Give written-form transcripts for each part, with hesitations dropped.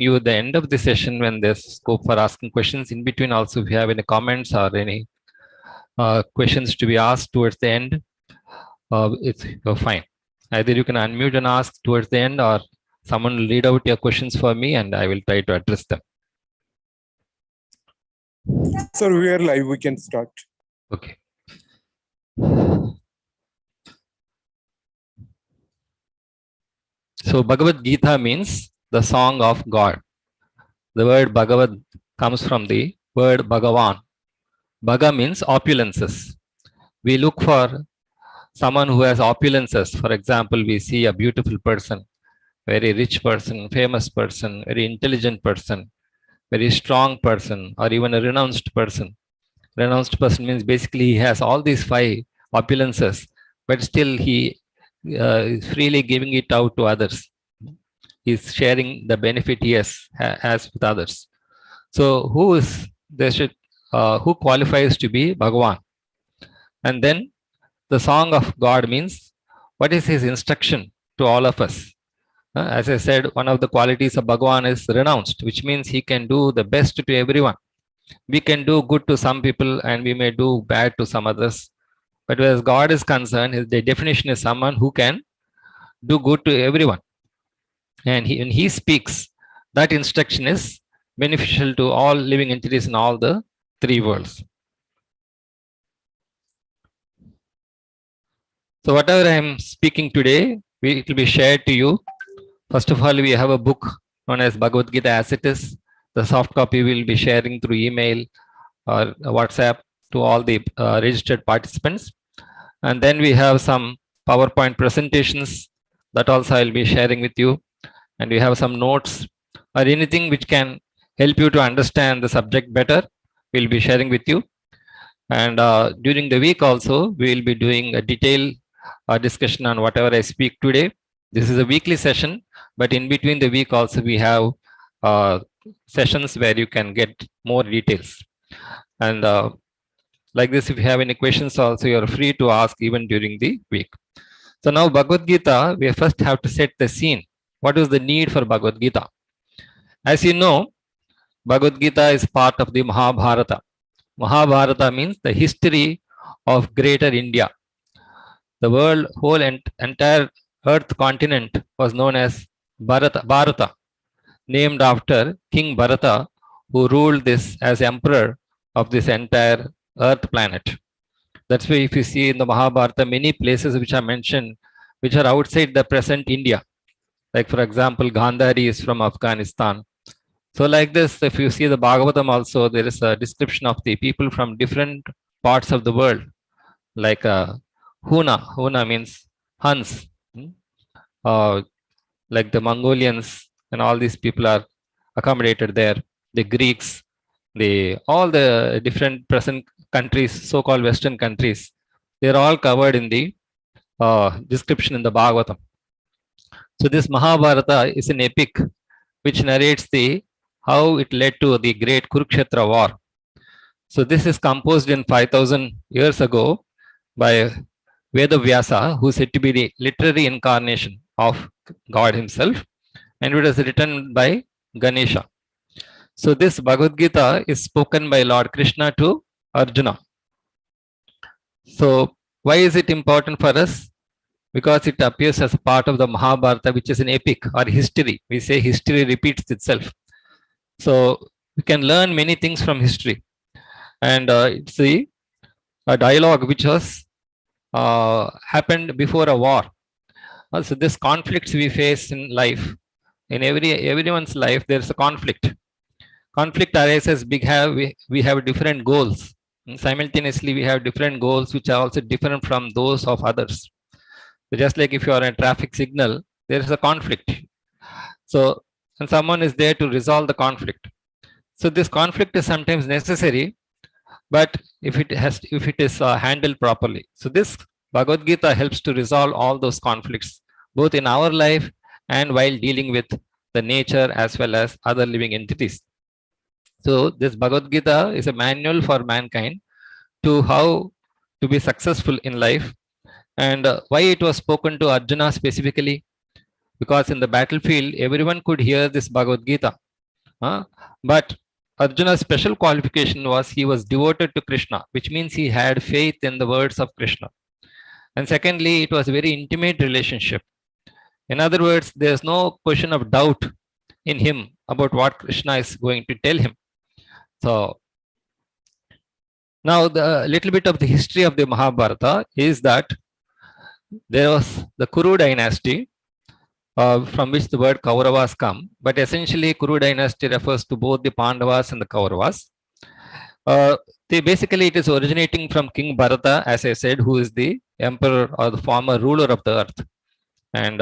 you at the end of the session when there's scope for asking questions. In between also, if you have any comments or any questions to be asked towards the end, it's fine. Either you can unmute and ask towards the end, or someone will read out your questions for me and I will try to address them. Sir, we are live. We can start. Okay. So Bhagavad-Gita means the song of God. The word Bhagavad comes from the word Bhagavan. Bhaga means opulences. We look for someone who has opulences. For example, we see a beautiful person, very rich person, famous person, very intelligent person, very strong person, or even a renounced person. Renounced person means basically he has all these 5 opulences, but still he is freely giving it out to others. He's sharing the benefit he has with others. So who qualifies to be Bhagavan? And then the song of God means what is his instruction to all of us? As I said, one of the qualities of Bhagavan is renounced, which means he can do the best to everyone. We can do good to some people and we may do bad to some others. But as God is concerned, the definition is someone who can do good to everyone. And when he speaks, that instruction is beneficial to all living entities in all the 3 worlds. So whatever I am speaking today, it will be shared to you. First of all, we have a book known as Bhagavad-Gita as it is. The soft copy we will be sharing through email or WhatsApp to all the registered participants. And then we have some PowerPoint presentations that also I will be sharing with you. And we have some notes or anything which can help you to understand the subject better, we will be sharing with you. And during the week also, we will be doing a detailed discussion on whatever I speak today. This is a weekly session, but in between the week also we have sessions where you can get more details. And like this, if you have any questions also, you are free to ask even during the week. So now Bhagavad-Gita, we first have to set the scene. What is the need for Bhagavad-Gita? As you know, Bhagavad-Gita is part of the Mahabharata. Mahabharata means the history of greater India. The whole entire earth continent was known as Bharata, named after King Bharata, who ruled this as emperor of this entire earth planet. That's why if you see in the Mahabharata, many places which are mentioned, which are outside the present India. Like for example, Gandhari is from Afghanistan. So like this, if you see the Bhagavatam also, there is a description of the people from different parts of the world. Like Huna means Huns. Like the Mongolians and all these people are accommodated there. The Greeks, all the different present countries, so-called Western countries, they're all covered in the description in the Bhagavatam. So this Mahabharata is an epic which narrates how it led to the great Kurukshetra war. So this is composed in 5000 years ago by Vedavyasa, who is said to be the literary incarnation of God himself, and it was written by Ganesha. So this Bhagavad-Gita is spoken by Lord Krishna to Arjuna. So why is it important for us? Because it appears as a part of the Mahabharata, which is an epic or history. We say history repeats itself. So we can learn many things from history. And it's a dialogue which was happened before a war. So this conflicts we face in life. In everyone's life, there's a conflict. Conflict arises we have different goals. And simultaneously, we have different goals which are also different from those of others. So just like if you are in a traffic signal, there is a conflict. So, and someone is there to resolve the conflict. So this conflict is sometimes necessary, but if it is handled properly. So this Bhagavad Gita helps to resolve all those conflicts, both in our life and while dealing with the nature as well as other living entities. So this Bhagavad Gita is a manual for mankind to how to be successful in life. And why it was spoken to Arjuna specifically? Because in the battlefield, everyone could hear this Bhagavad Gita. But Arjuna's special qualification was he was devoted to Krishna, which means he had faith in the words of Krishna. And secondly, it was a very intimate relationship. In other words, there's no question of doubt in him about what Krishna is going to tell him. So now the little bit of the history of the Mahabharata is that there was the Kuru dynasty, from which the word Kauravas come, but essentially Kuru dynasty refers to both the Pandavas and the Kauravas. It is originating from King Bharata, as I said, who is the emperor or the former ruler of the earth. And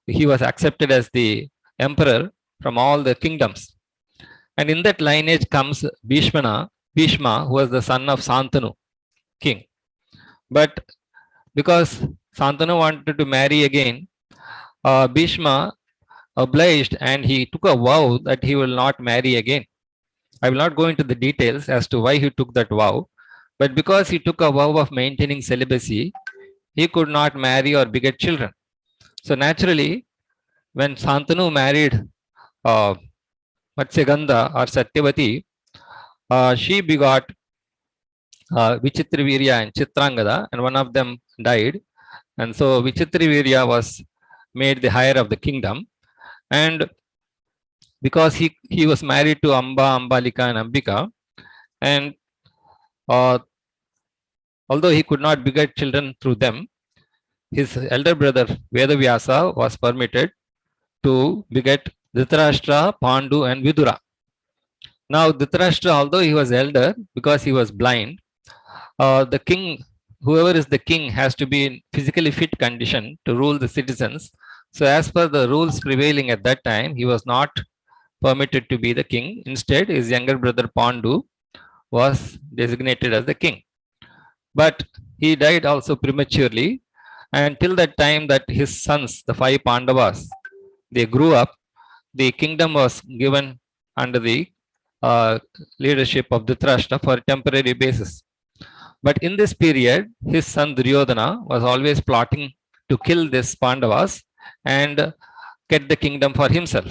he was accepted as the emperor from all the kingdoms. And in that lineage comes Bhishma, who was the son of Santanu, king. But because Santanu wanted to marry again, Bhishma obliged and he took a vow that he will not marry again. I will not go into the details as to why he took that vow, but because he took a vow of maintaining celibacy, he could not marry or beget children. So naturally, when Santanu married Matsyagandha or Satyavati, she begot Vichitravirya and Chitrangada, and one of them died. And so Vichitravirya was made the heir of the kingdom. And because he was married to Amba, Ambalika and Ambika, and although he could not beget children through them, his elder brother Vedavyasa was permitted to beget Dhritarashtra, Pandu and Vidura. Now Dhritarashtra, although he was elder, because he was blind, the king, whoever is the king, has to be in physically fit condition to rule the citizens. So as per the rules prevailing at that time, he was not permitted to be the king. Instead, his younger brother Pandu was designated as the king. But he died also prematurely. And till that time that his sons, the 5 Pandavas, they grew up, the kingdom was given under the leadership of Dhritarashtra for a temporary basis. But in this period, his son Duryodhana was always plotting to kill these Pandavas and get the kingdom for himself.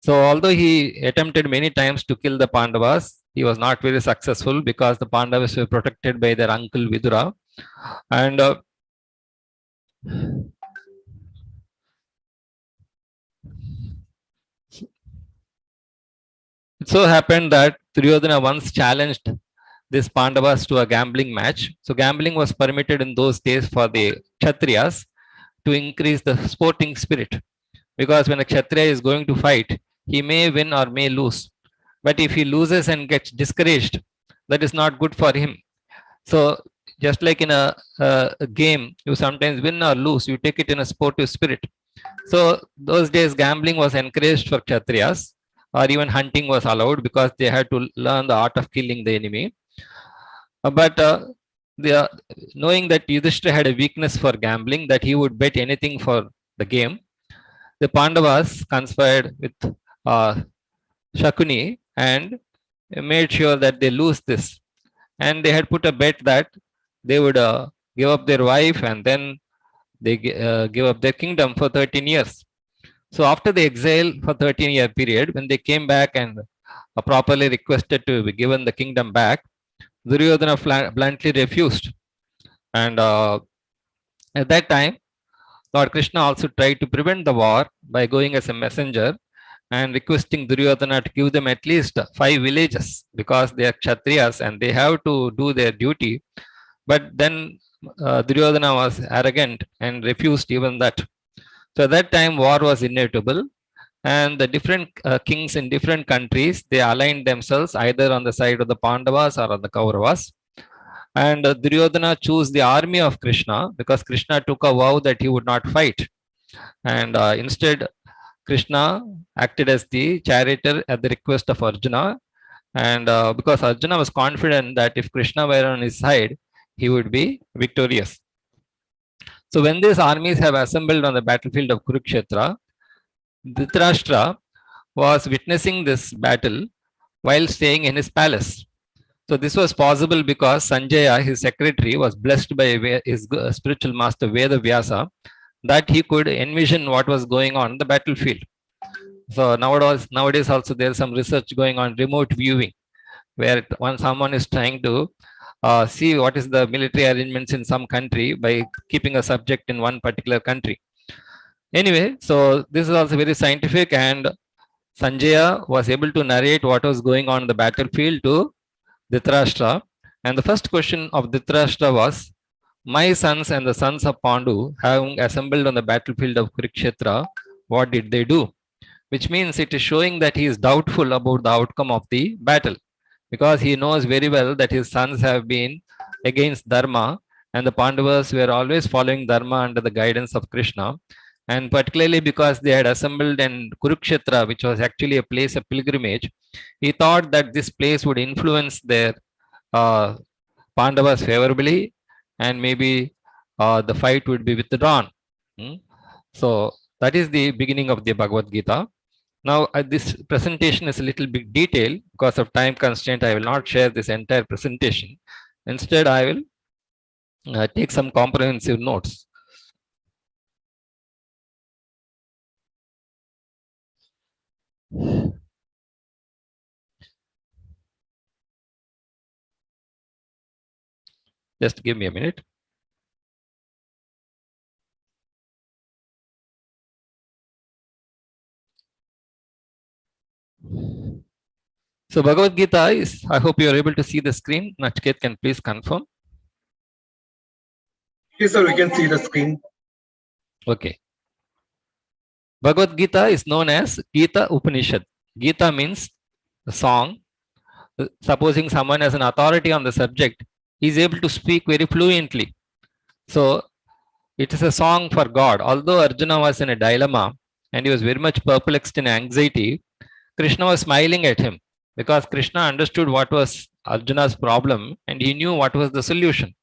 So although he attempted many times to kill the Pandavas, he was not very successful because the Pandavas were protected by their uncle Vidura. And it so happened that Duryodhana once challenged these Pandavas to a gambling match. So gambling was permitted in those days for the Kshatriyas to increase the sporting spirit. Because when a Kshatriya is going to fight, he may win or may lose. But if he loses and gets discouraged, that is not good for him. So just like in a game, you sometimes win or lose, you take it in a sportive spirit. So those days gambling was encouraged for Kshatriyas, or even hunting was allowed because they had to learn the art of killing the enemy. But knowing that Yudhishthira had a weakness for gambling, that he would bet anything for the game, the Pandavas conspired with Shakuni and made sure that they lose this. And they had put a bet that they would give up their wife and then they give up their kingdom for 13 years. So after the exile for 13-year period, when they came back and properly requested to be given the kingdom back, Duryodhana bluntly refused. And at that time, Lord Krishna also tried to prevent the war by going as a messenger and requesting Duryodhana to give them at least 5 villages because they are Kshatriyas and they have to do their duty. But then Duryodhana was arrogant and refused even that. So at that time, war was inevitable, and the different kings in different countries, they aligned themselves either on the side of the Pandavas or on the Kauravas. And Duryodhana chose the army of Krishna because Krishna took a vow that he would not fight. And instead, Krishna acted as the charioteer at the request of Arjuna. And because Arjuna was confident that if Krishna were on his side, he would be victorious. So when these armies have assembled on the battlefield of Kurukshetra, Dhritarashtra was witnessing this battle while staying in his palace. So this was possible because Sanjaya, his secretary, was blessed by his spiritual master Vedavyasa that he could envision what was going on in the battlefield. So nowadays also there's some research going on remote viewing, where when someone is trying to see what is the military arrangements in some country by keeping a subject in one particular country. Anyway, so this is also very scientific, and Sanjaya was able to narrate what was going on in the battlefield to Dhritarashtra. And the first question of Dhritarashtra was, my sons and the sons of Pandu, having assembled on the battlefield of Kurukshetra, what did they do? Which means it is showing that he is doubtful about the outcome of the battle, because he knows very well that his sons have been against Dharma, and the Pandavas were always following Dharma under the guidance of Krishna. And particularly because they had assembled in Kurukshetra, which was actually a place of pilgrimage, he thought that this place would influence their Pandavas favorably, and maybe the fight would be withdrawn. So that is the beginning of the Bhagavad Gita. Now, this presentation is a little bit detailed. Because of time constraint, I will not share this entire presentation. Instead, I will take some comprehensive notes. Just give me a minute. So Bhagavad Gita is, I hope you are able to see the screen. Nachiket can please confirm. Yes, sir, we can see the screen. Okay. Bhagavad Gita is known as Gita Upanishad. Gita means the song. Supposing someone has an authority on the subject, he is able to speak very fluently. So it is a song for God. Although Arjuna was in a dilemma and he was very much perplexed in anxiety, Krishna was smiling at him, because Krishna understood what was Arjuna's problem and he knew what was the solution.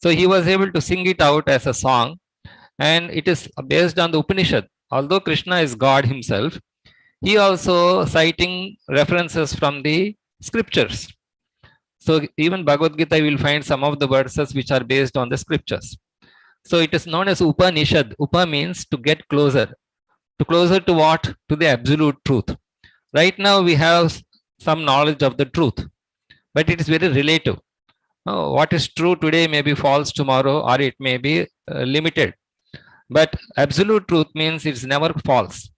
So he was able to sing it out as a song, and it is based on the Upanishad. Although Krishna is God himself, he also citing references from the scriptures. So even Bhagavad Gita, you will find some of the verses which are based on the scriptures. So it is known as Upanishad. Upa means to get closer. To closer to what? To the absolute truth. Right now we have some knowledge of the truth, but it is very relative. What is true today may be false tomorrow, or it may be limited. But absolute truth means it's never false.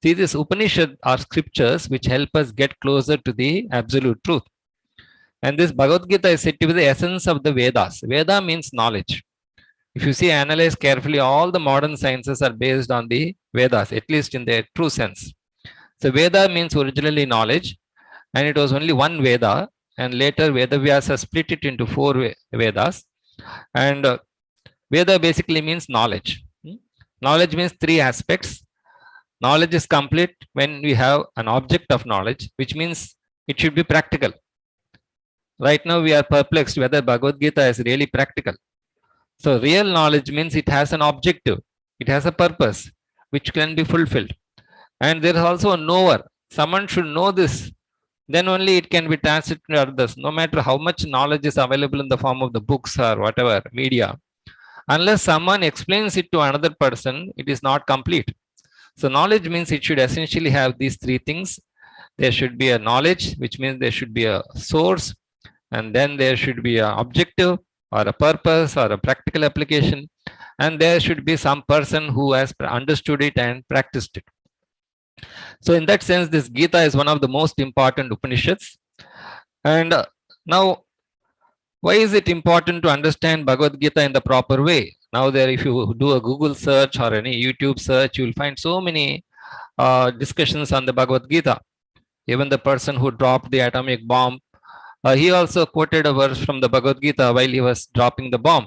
See, this Upanishad are scriptures which help us get closer to the absolute truth. And this Bhagavad Gita is said to be the essence of the Vedas. Veda means knowledge. If you see, analyze carefully, all the modern sciences are based on the Vedas, at least in their true sense. So Veda means originally knowledge, and it was only one Veda, and later Vedavyasa split it into 4 Vedas. And Veda basically means knowledge. Knowledge means 3 aspects. Knowledge is complete when we have an object of knowledge, which means it should be practical. Right now we are perplexed whether Bhagavad Gita is really practical. So real knowledge means it has an objective, it has a purpose which can be fulfilled. And there is also a knower. Someone should know this, then only it can be translated to others. No matter how much knowledge is available in the form of the books or whatever media, unless someone explains it to another person, it is not complete. So knowledge means it should essentially have these 3 things. There should be a knowledge, which means there should be a source, and then there should be an objective or a purpose or a practical application, and there should be some person who has understood it and practiced it. So in that sense, this Gita is one of the most important Upanishads. And now, why is it important to understand Bhagavad Gita in the proper way? Now there, if you do a Google search or any YouTube search, you will find so many discussions on the Bhagavad Gita. Even the person who dropped the atomic bomb, he also quoted a verse from the Bhagavad Gita while he was dropping the bomb.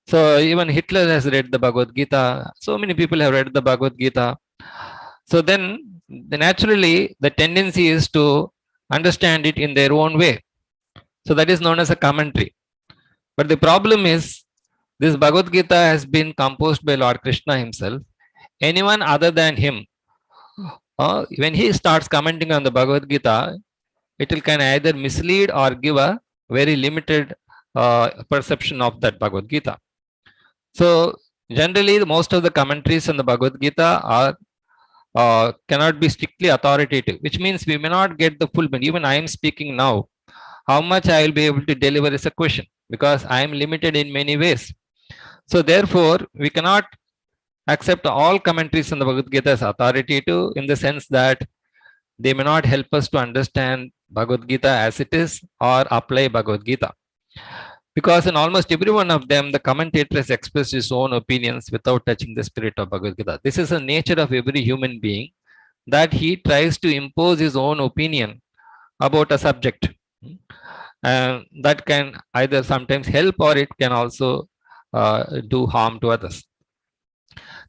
So even Hitler has read the Bhagavad Gita. So many people have read the Bhagavad Gita. So then naturally the tendency is to understand it in their own way. So that is known as a commentary. But the problem is, this Bhagavad Gita has been composed by Lord Krishna himself. Anyone other than him, when he starts commenting on the Bhagavad Gita, it will can either mislead or give a very limited perception of that Bhagavad Gita. So generally, most of the commentaries on the Bhagavad Gita are cannot be strictly authoritative, which means we may not get the full benefit. Even I am speaking now, how much I will be able to deliver is a question, because I am limited in many ways. So therefore, we cannot accept all commentaries on the Bhagavad Gita as authoritative, in the sense that they may not help us to understand Bhagavad Gita as it is or apply Bhagavad Gita. Because in almost every one of them, the commentator has expressed his own opinions without touching the spirit of Bhagavad Gita. This is the nature of every human being, that he tries to impose his own opinion about a subject. And that can either sometimes help, or it can also do harm to others.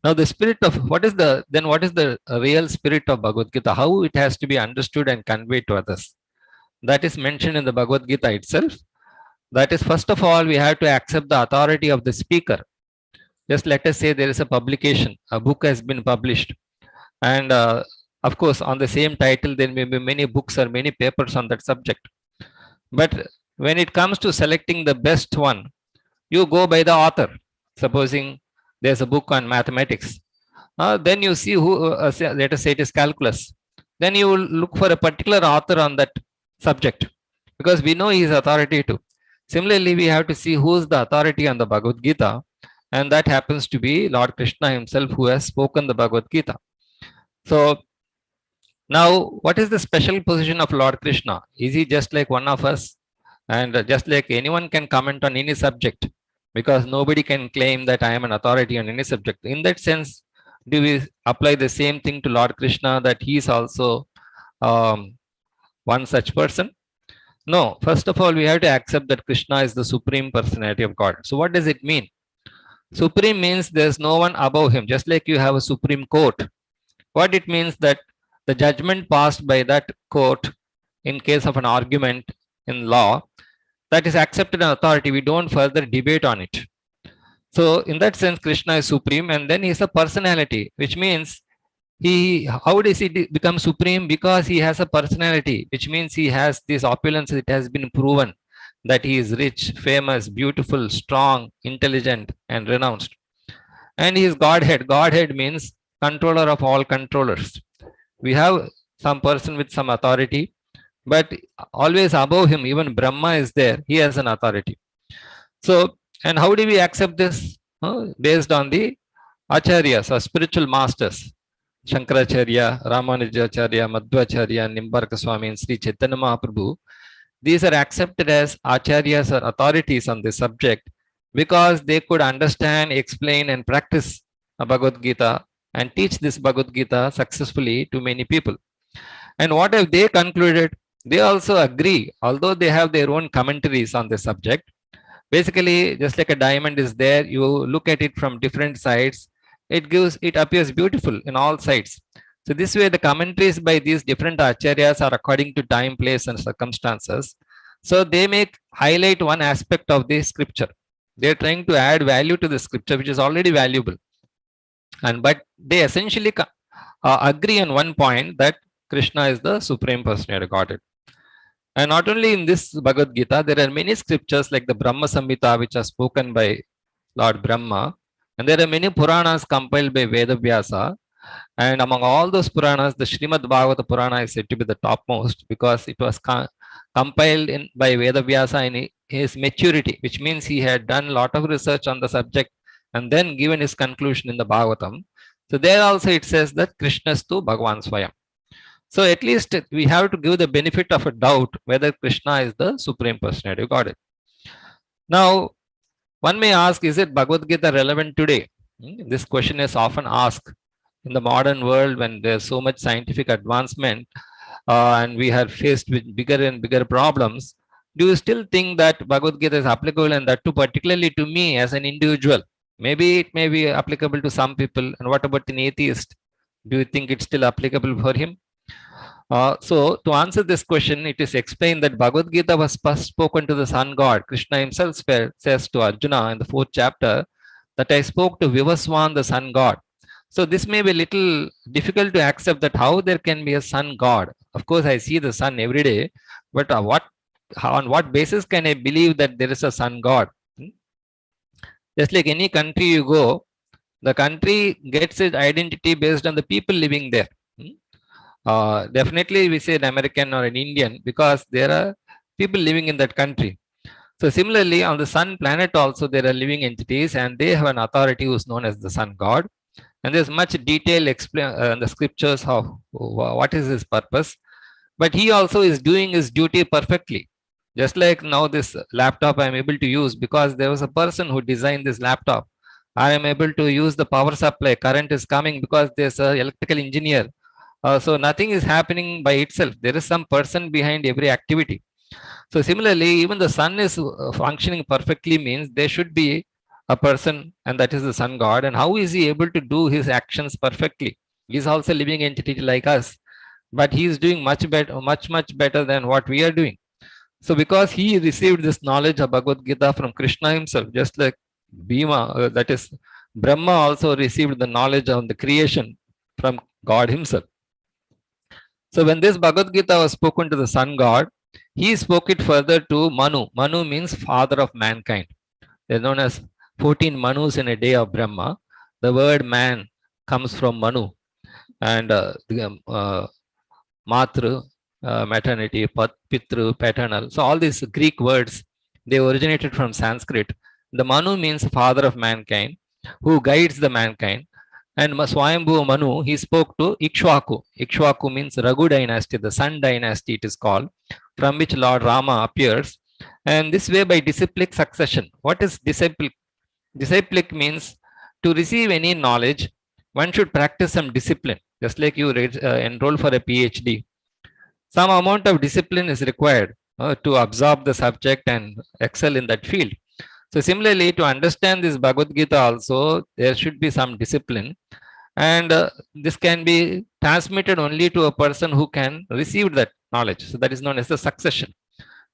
Now, the spirit of what is the real spirit of Bhagavad Gita? How it has to be understood and conveyed to others? That is mentioned in the Bhagavad Gita itself. That is, first of all, we have to accept the authority of the speaker. Just let us say there is a publication, a book has been published, and of course, on the same title, there may be many books or many papers on that subject. But when it comes to selecting the best one, you go by the author. Supposing there's a book on mathematics, then you see who, let us say it is calculus. Then you will look for a particular author on that subject, because we know he is authoritative. Similarly, we have to see who is the authority on the Bhagavad Gita, and that happens to be Lord Krishna himself, who has spoken the Bhagavad Gita. So now, what is the special position of Lord Krishna? Is he just like one of us, and just like anyone can comment on any subject? Because nobody can claim that I am an authority on any subject. In that sense, do we apply the same thing to Lord Krishna, that he is also one such person? No. First of all, we have to accept that Krishna is the supreme personality of God. So what does it mean? Supreme means there's no one above him, just like you have a supreme court. What it means, that the judgment passed by that court in case of an argument in law, that is accepted an authority. We don't further debate on it. So in that sense, Krishna is supreme, and then he is a personality, which means how does he become supreme? Because he has a personality, which means he has this opulence. It has been proven that he is rich, famous, beautiful, strong, intelligent, and renounced. And he is Godhead. Godhead means controller of all controllers. We have some person with some authority, but always above him, even Brahma is there. He has an authority. So, and how do we accept this? Based on the acharyas or spiritual masters. Shankaracharya, Ramanujacharya, Madhvacharya, Nimbarka Swami, and Sri Chaitanya Mahaprabhu. These are accepted as acharyas or authorities on this subject, because they could understand, explain, and practice a Bhagavad Gita and teach this Bhagavad Gita successfully to many people. And what have they concluded? They also agree, although they have their own commentaries on the subject. Basically, just like a diamond is there, you look at it from different sides, it appears beautiful in all sides. So this way, the commentaries by these different acharyas are according to time, place, and circumstances. So they highlight one aspect of the scripture. They're trying to add value to the scripture, which is already valuable. But they essentially agree on one point, that Krishna is the supreme personality of Godhead. And not only in this Bhagavad Gita, there are many scriptures like the Brahma Samhita, which are spoken by Lord Brahma. And there are many Puranas compiled by Vedavyasa. And among all those Puranas, the Srimad Bhagavata Purana is said to be the topmost, because it was compiled by Vedavyasa in his maturity, which means he had done a lot of research on the subject and then given his conclusion in the Bhagavatam. So there also it says that Krishnastu Bhagavan Swayam. So at least we have to give the benefit of a doubt whether Krishna is the supreme personality of Godhead. Now, one may ask, is it Bhagavad Gita relevant today? This question is often asked in the modern world, when there's so much scientific advancement and we are faced with bigger and bigger problems. Do you still think that Bhagavad Gita is applicable, and that too particularly to me as an individual? Maybe it may be applicable to some people. And what about an atheist? Do you think it's still applicable for him? So to answer this question, it is explained that Bhagavad Gita was first spoken to the sun god. Krishna himself says to Arjuna in the 4th chapter that I spoke to Vivaswan, the sun god. So this may be a little difficult to accept, that how there can be a sun god. Of course, I see the sun every day, but on what basis can I believe that there is a sun god? Just like any country you go, The country gets its identity based on the people living there. Definitely we say an American or an Indian because there are people living in that country. So similarly, on the sun planet also there are living entities and they have an authority who is known as the sun god. And there's much detail explain in the scriptures of what is his purpose. But he also is doing his duty perfectly. Just like now this laptop I am able to use because there was a person who designed this laptop. I am able to use the power supply. Current is coming because there's an electrical engineer. So nothing is happening by itself. There is some person behind every activity. So similarly, even the sun is functioning perfectly means there should be a person, and that is the sun god. And how is he able to do his actions perfectly? He is also a living entity like us, but he is doing much better, much better than what we are doing. So because he received this knowledge of Bhagavad Gita from Krishna himself, just like Bhima, that is Brahma also received the knowledge of the creation from God himself. So when this Bhagavad Gita was spoken to the sun god, he spoke it further to Manu. Manu means father of mankind. They are known as 14 Manus in a day of Brahma. The word man comes from Manu. And Matru, maternity, Pitru, paternal. So all these Greek words, they originated from Sanskrit. The Manu means father of mankind, who guides the mankind. And Swayambhu Manu, he spoke to Ikshwaku. Ikshwaku means Raghu dynasty, the sun dynasty it is called, from which Lord Rama appears. And this way by disciplic succession. What is disciplic? Disciplic means to receive any knowledge, one should practice some discipline. Just like you enroll for a PhD. Some amount of discipline is required to absorb the subject and excel in that field. So similarly, to understand this Bhagavad Gita also, there should be some discipline. And this can be transmitted only to a person who can receive that knowledge. So that is known as the succession.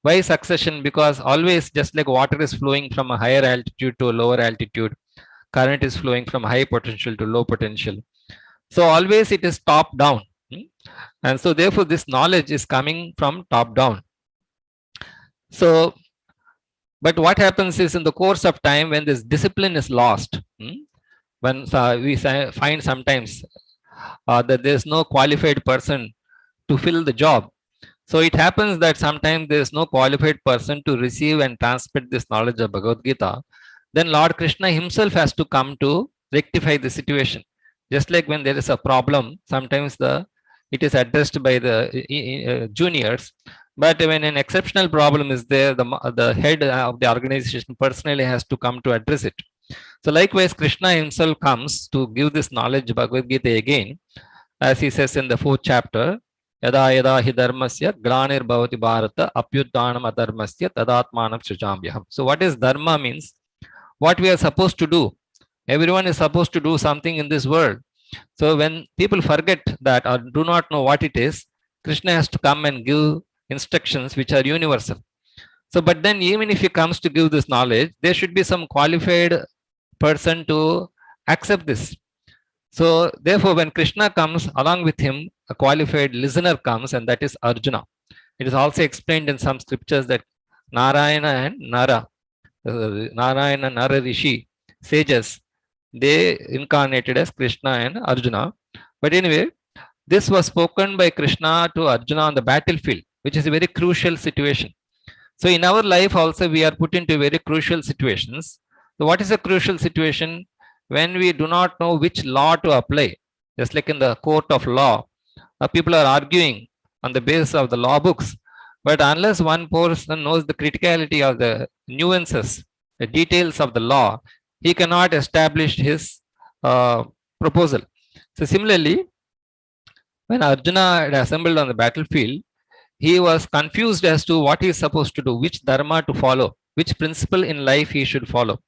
Why succession? Because always, just like water is flowing from a higher altitude to a lower altitude, current is flowing from high potential to low potential. So always it is top down. And so therefore this knowledge is coming from top down. So, but what happens is in the course of time when this discipline is lost, when we find sometimes that there is no qualified person to fill the job. So it happens that sometimes there is no qualified person to receive and transmit this knowledge of Bhagavad Gita. Then Lord Krishna himself has to come to rectify the situation. Just like when there is a problem, sometimes it is addressed by the juniors. But when an exceptional problem is there, the head of the organization personally has to come to address it. So likewise, Krishna himself comes to give this knowledge of Bhagavad Gita again, as he says in the 4th chapter, Yada yada hi dharmasya glanir bhavati bharata apyutanam adharmasya tadatmanam srijamyaham. So what is dharma means? What we are supposed to do. Everyone is supposed to do something in this world. So when people forget that or do not know what it is, Krishna has to come and give instructions which are universal. So, but then even if he comes to give this knowledge, there should be some qualified person to accept this. So therefore, when Krishna comes, along with him, a qualified listener comes, and that is Arjuna. It is also explained in some scriptures that Narayana and Nara, Narayana, Nara Rishi, sages, they incarnated as Krishna and Arjuna. But anyway, this was spoken by Krishna to Arjuna on the battlefield, which is a very crucial situation. So in our life also, we are put into very crucial situations. So what is a crucial situation? When we do not know which law to apply. Just like in the court of law, people are arguing on the basis of the law books. But unless one person knows the criticality of the nuances, the details of the law, he cannot establish his proposal. So similarly, when Arjuna had assembled on the battlefield, he was confused as to what he is supposed to do, which dharma to follow, which principle in life he should follow.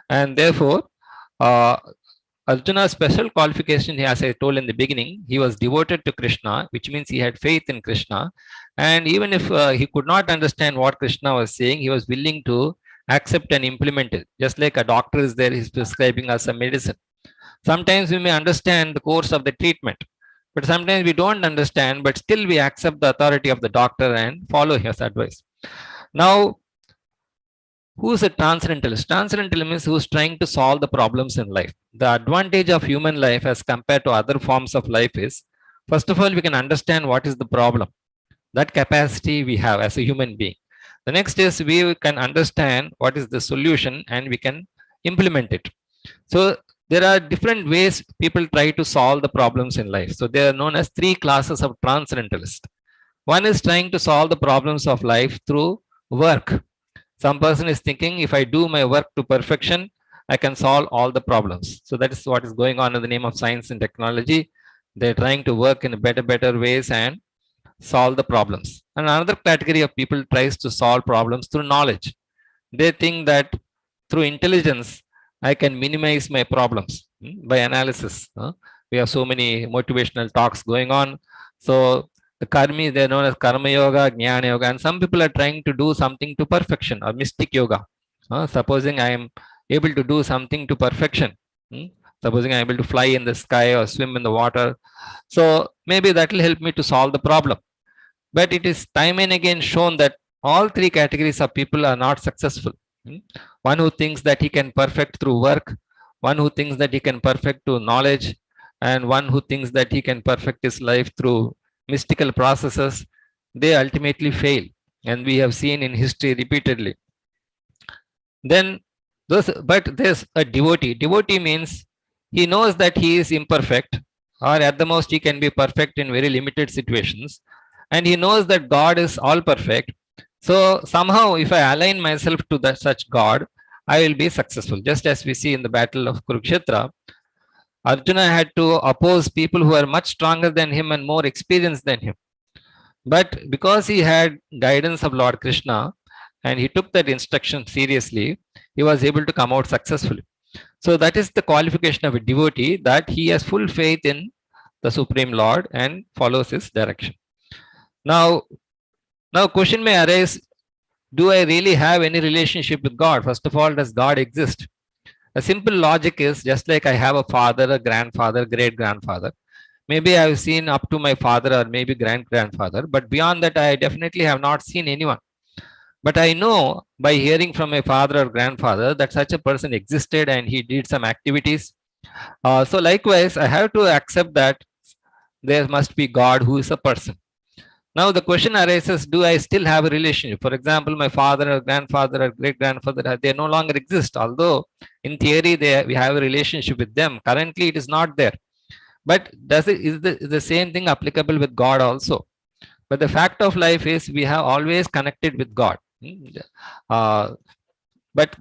And therefore, Arjuna's special qualification, as I told in the beginning, he was devoted to Krishna, which means he had faith in Krishna. And even if he could not understand what Krishna was saying, he was willing to accept and implement it. Just like a doctor is there, he's prescribing us a medicine. Sometimes we may understand the course of the treatment, but sometimes we don't understand, but still we accept the authority of the doctor and follow his advice. Now, Who is a transcendentalist? Transcendental means who is trying to solve the problems in life. The advantage of human life as compared to other forms of life is, first of all, we can understand what is the problem. That capacity we have as a human being. The next is we can understand what is the solution and we can implement it. So there are different ways people try to solve the problems in life. So they are known as three classes of transcendentalists. One is trying to solve the problems of life through work. Some person is thinking, if I do my work to perfection, I can solve all the problems. So that is what is going on in the name of science and technology. They're trying to work in better ways and solve the problems. And another category of people tries to solve problems through knowledge. They think that through intelligence, I can minimize my problems by analysis. We have so many motivational talks going on. So the karmi, they're known as karma yoga, jnana yoga, and some people are trying to do something to perfection or mystic yoga. Supposing I am able to do something to perfection, supposing I'm able to fly in the sky or swim in the water, so maybe that will help me to solve the problem. But it is time and again shown that all three categories of people are not successful. One who thinks that he can perfect through work, one who thinks that he can perfect through knowledge, and one who thinks that he can perfect his life through mystical processes, they ultimately fail. And we have seen in history repeatedly. Then but there's a devotee. Devotee means he knows that he is imperfect, or at the most he can be perfect in very limited situations. And he knows that God is all perfect. So somehow, if I align myself to such God, I will be successful. Just as we see in the battle of Kurukshetra, Arjuna had to oppose people who are much stronger than him and more experienced than him. But because he had guidance of Lord Krishna and he took that instruction seriously, he was able to come out successfully. So that is the qualification of a devotee, that he has full faith in the Supreme Lord and follows his direction. Now question may arise, do I really have any relationship with God? First of all, does God exist? A simple logic is, just like I have a father, a grandfather, great-grandfather. Maybe I've seen up to my father or maybe grandfather, but beyond that, I definitely have not seen anyone. But I know by hearing from my father or grandfather that such a person existed and he did some activities. So likewise, I have to accept that there must be God who is a person. Now the question arises, do I still have a relationship? For example, my father or grandfather or great-grandfather, they no longer exist. Although in theory, we have a relationship with them. Currently, it is not there. But is the same thing applicable with God also? But the fact of life is we have always connected with God. But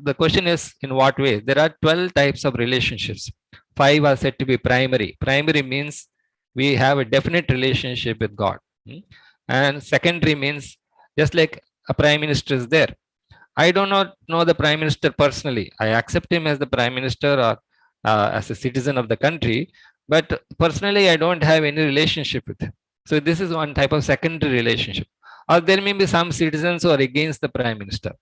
the question is, in what way? There are 12 types of relationships. 5 are said to be primary. Primary means we have a definite relationship with God. And secondary means, just like a prime minister is there. I do not know the prime minister personally. I accept him as the prime minister or as a citizen of the country. But personally, I don't have any relationship with him. So this is one type of secondary relationship. Or there may be some citizens who are against the prime minister.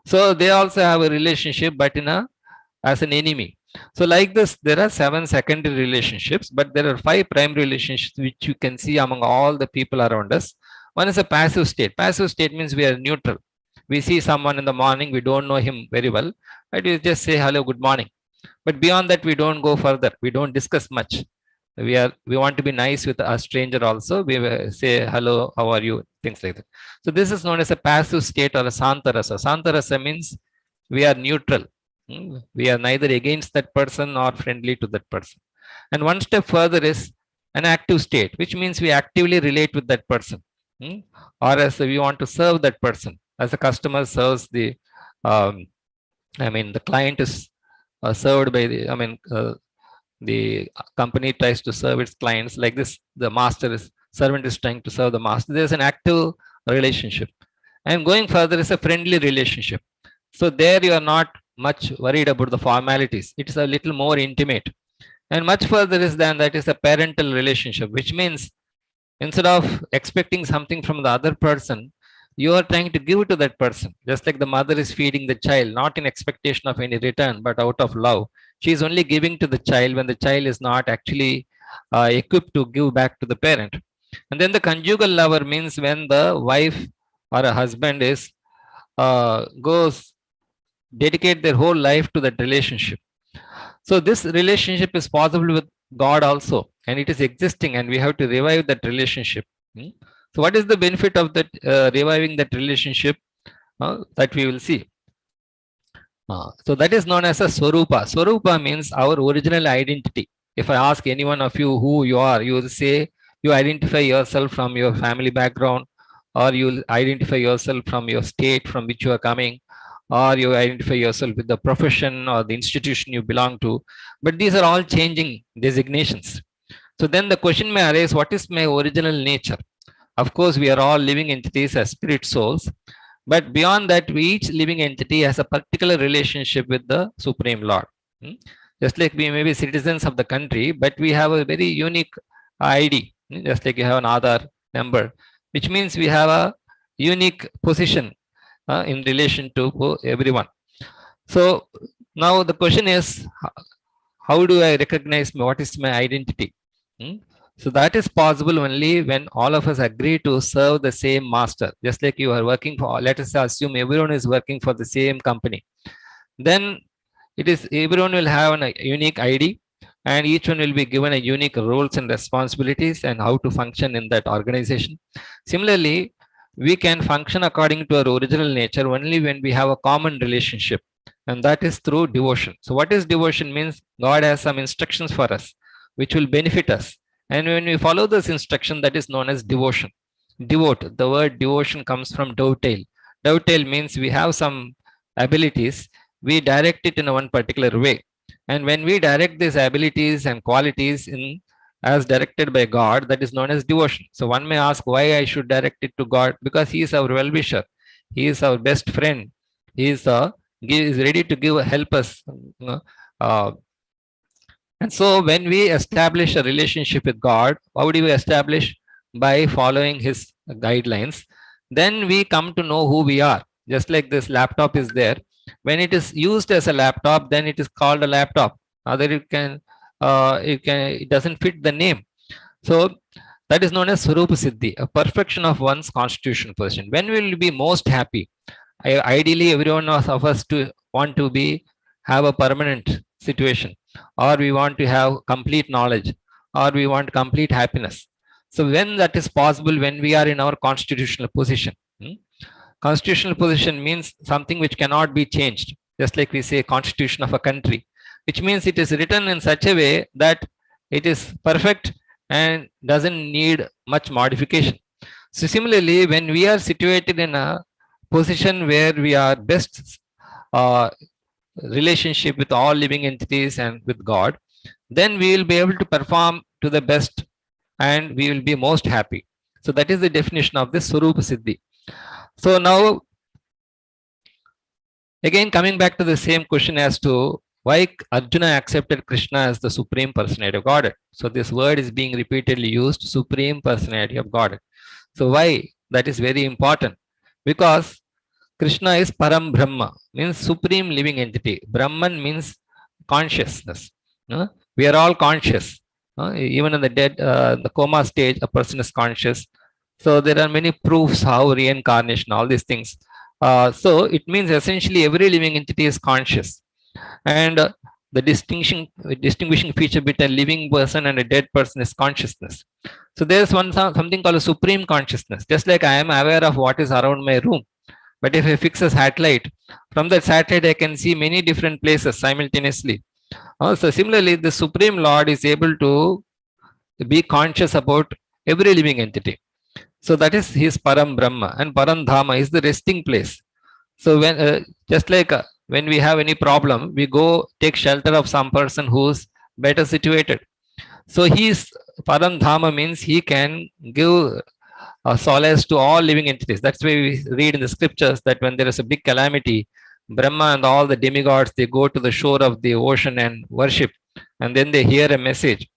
So they also have a relationship, but as an enemy. So like this, there are 7 secondary relationships, but there are 5 primary relationships which you can see among all the people around us. One is a passive state. Passive state means we are neutral. We see someone in the morning, we don't know him very well, but we just say hello, good morning. But beyond that, we don't go further. We don't discuss much. We want to be nice with a stranger also. We say hello, how are you, things like that. So this is known as a passive state or a santarasa. Santarasa means we are neutral. We are neither against that person or friendly to that person. And one step further is an active state, which means we actively relate with that person, or as we want to serve that person. As a customer serves the, the client is served by the company tries to serve its clients. Like this, the servant is trying to serve the master. There's an active relationship. And going further is a friendly relationship. So there you are not much worried about the formalities. It is a little more intimate. And much further is a parental relationship, which means instead of expecting something from the other person, you are trying to give it to that person. Just like the mother is feeding the child, not in expectation of any return, but out of love. She is only giving to the child when the child is not actually equipped to give back to the parent. And then the conjugal lover means when the wife or a husband is goes dedicate their whole life to that relationship. So this relationship is possible with God also, and it is existing, and we have to revive that relationship. Hmm? So what is the benefit of that reviving that relationship? That we will see. So that is known as a Swarupa. Swarupa means our original identity. If I ask any one of you who you are, you will say you identify yourself from your family background, or you will identify yourself from your state from which you are coming, or you identify yourself with the profession or the institution you belong to. But these are all changing designations. So then the question may arise, what is my original nature? Of course, we are all living entities as spirit souls, but beyond that, each living entity has a particular relationship with the Supreme Lord. Just like we may be citizens of the country, but we have a very unique ID. Just like you have an Aadhaar number, which means we have a unique position in relation to everyone. So now the question is, how do I recognize what is my identity? So that is possible only when all of us agree to serve the same master. Just like you are working for, let us assume everyone is working for the same company. Then it is everyone will have a unique ID, and each one will be given a unique roles and responsibilities and how to function in that organization. Similarly, we can function according to our original nature only when we have a common relationship, and that is through devotion. So what is devotion means? God has some instructions for us which will benefit us, and when we follow this instruction, that is known as devotion. Devote, the word devotion comes from dovetail. Dovetail means we have some abilities, we direct it in one particular way, and when we direct these abilities and qualities in as directed by God, that is known as devotion. So one may ask, why I should direct it to God? Because he is our well-wisher, he is our best friend, he is ready to give help us. uh, and so when we establish a relationship with God, how do we establish? By following his guidelines. Then we come to know who we are. Just like this laptop is there. When it is used as a laptop, then it is called a laptop. Other it doesn't fit the name. So that is known as Swarupa Siddhi, a perfection of one's constitutional position. When will we be most happy? Ideally, everyone of us to want to be have a permanent situation, or we want to have complete knowledge, or we want complete happiness. So when that is possible, when we are in our constitutional position. Constitutional position means something which cannot be changed. Just like we say constitution of a country, which means it is written in such a way that it is perfect and doesn't need much modification. So similarly, when we are situated in a position where we are best uh, relationship with all living entities and with God, then we will be able to perform to the best and we will be most happy. So that is the definition of this Swarupa Siddhi. So now, again, coming back to the same question as to why Arjuna accepted Krishna as the Supreme Personality of Godhead. So this word is being repeatedly used, Supreme Personality of Godhead. So why? That is very important. Because Krishna is Param Brahma, means supreme living entity. Brahman means consciousness. We are all conscious. Even in the dead, the coma stage, a person is conscious. So there are many proofs how reincarnation, all these things. So it means essentially every living entity is conscious. And the distinguishing feature between a living person and a dead person is consciousness. So there's something called a supreme consciousness. Just like I am aware of what is around my room. But if I fix a satellite, from that satellite I can see many different places simultaneously. So similarly, the Supreme Lord is able to be conscious about every living entity. So that is his Param Brahma, and Param Dhama is the resting place. So when just like when we have any problem, we go take shelter of some person who's better situated. So he's Param Dhama means he can give solace to all living entities. That's why we read in the scriptures that when there is a big calamity, Brahma and all the demigods, they go to the shore of the ocean and worship, and then they hear a message.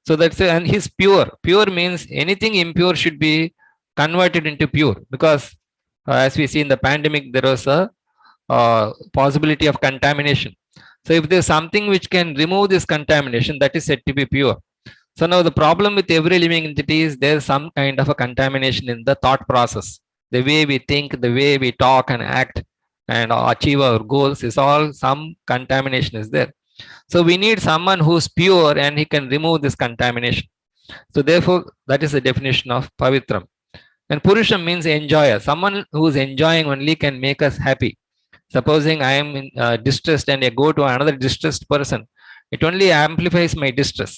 So that's and he's pure. Pure means anything impure should be converted into pure, because as we see in the pandemic, there was a possibility of contamination. So if there's something which can remove this contamination, that is said to be pure. So now the problem with every living entity is there's some kind of a contamination in the thought process, the way we think, the way we talk and act, and achieve our goals is all some contamination is there. So we need someone who's pure and he can remove this contamination. So therefore, that is the definition of Pavitram. And Purusham means enjoyer. Someone who is enjoying only can make us happy. Supposing I am distressed and I go to another distressed person, it only amplifies my distress.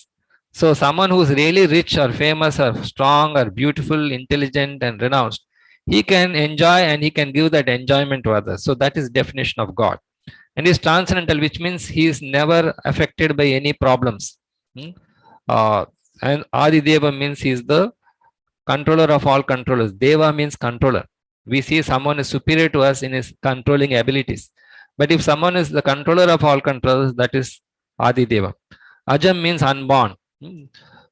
So someone who is really rich or famous or strong or beautiful, intelligent and renounced, he can enjoy and he can give that enjoyment to others. So that is definition of God. And is transcendental, which means he is never affected by any problems. And Adideva means he is the controller of all controllers. Deva means controller. We see someone is superior to us in his controlling abilities. But if someone is the controller of all controllers, that is Adideva. Ajam means unborn.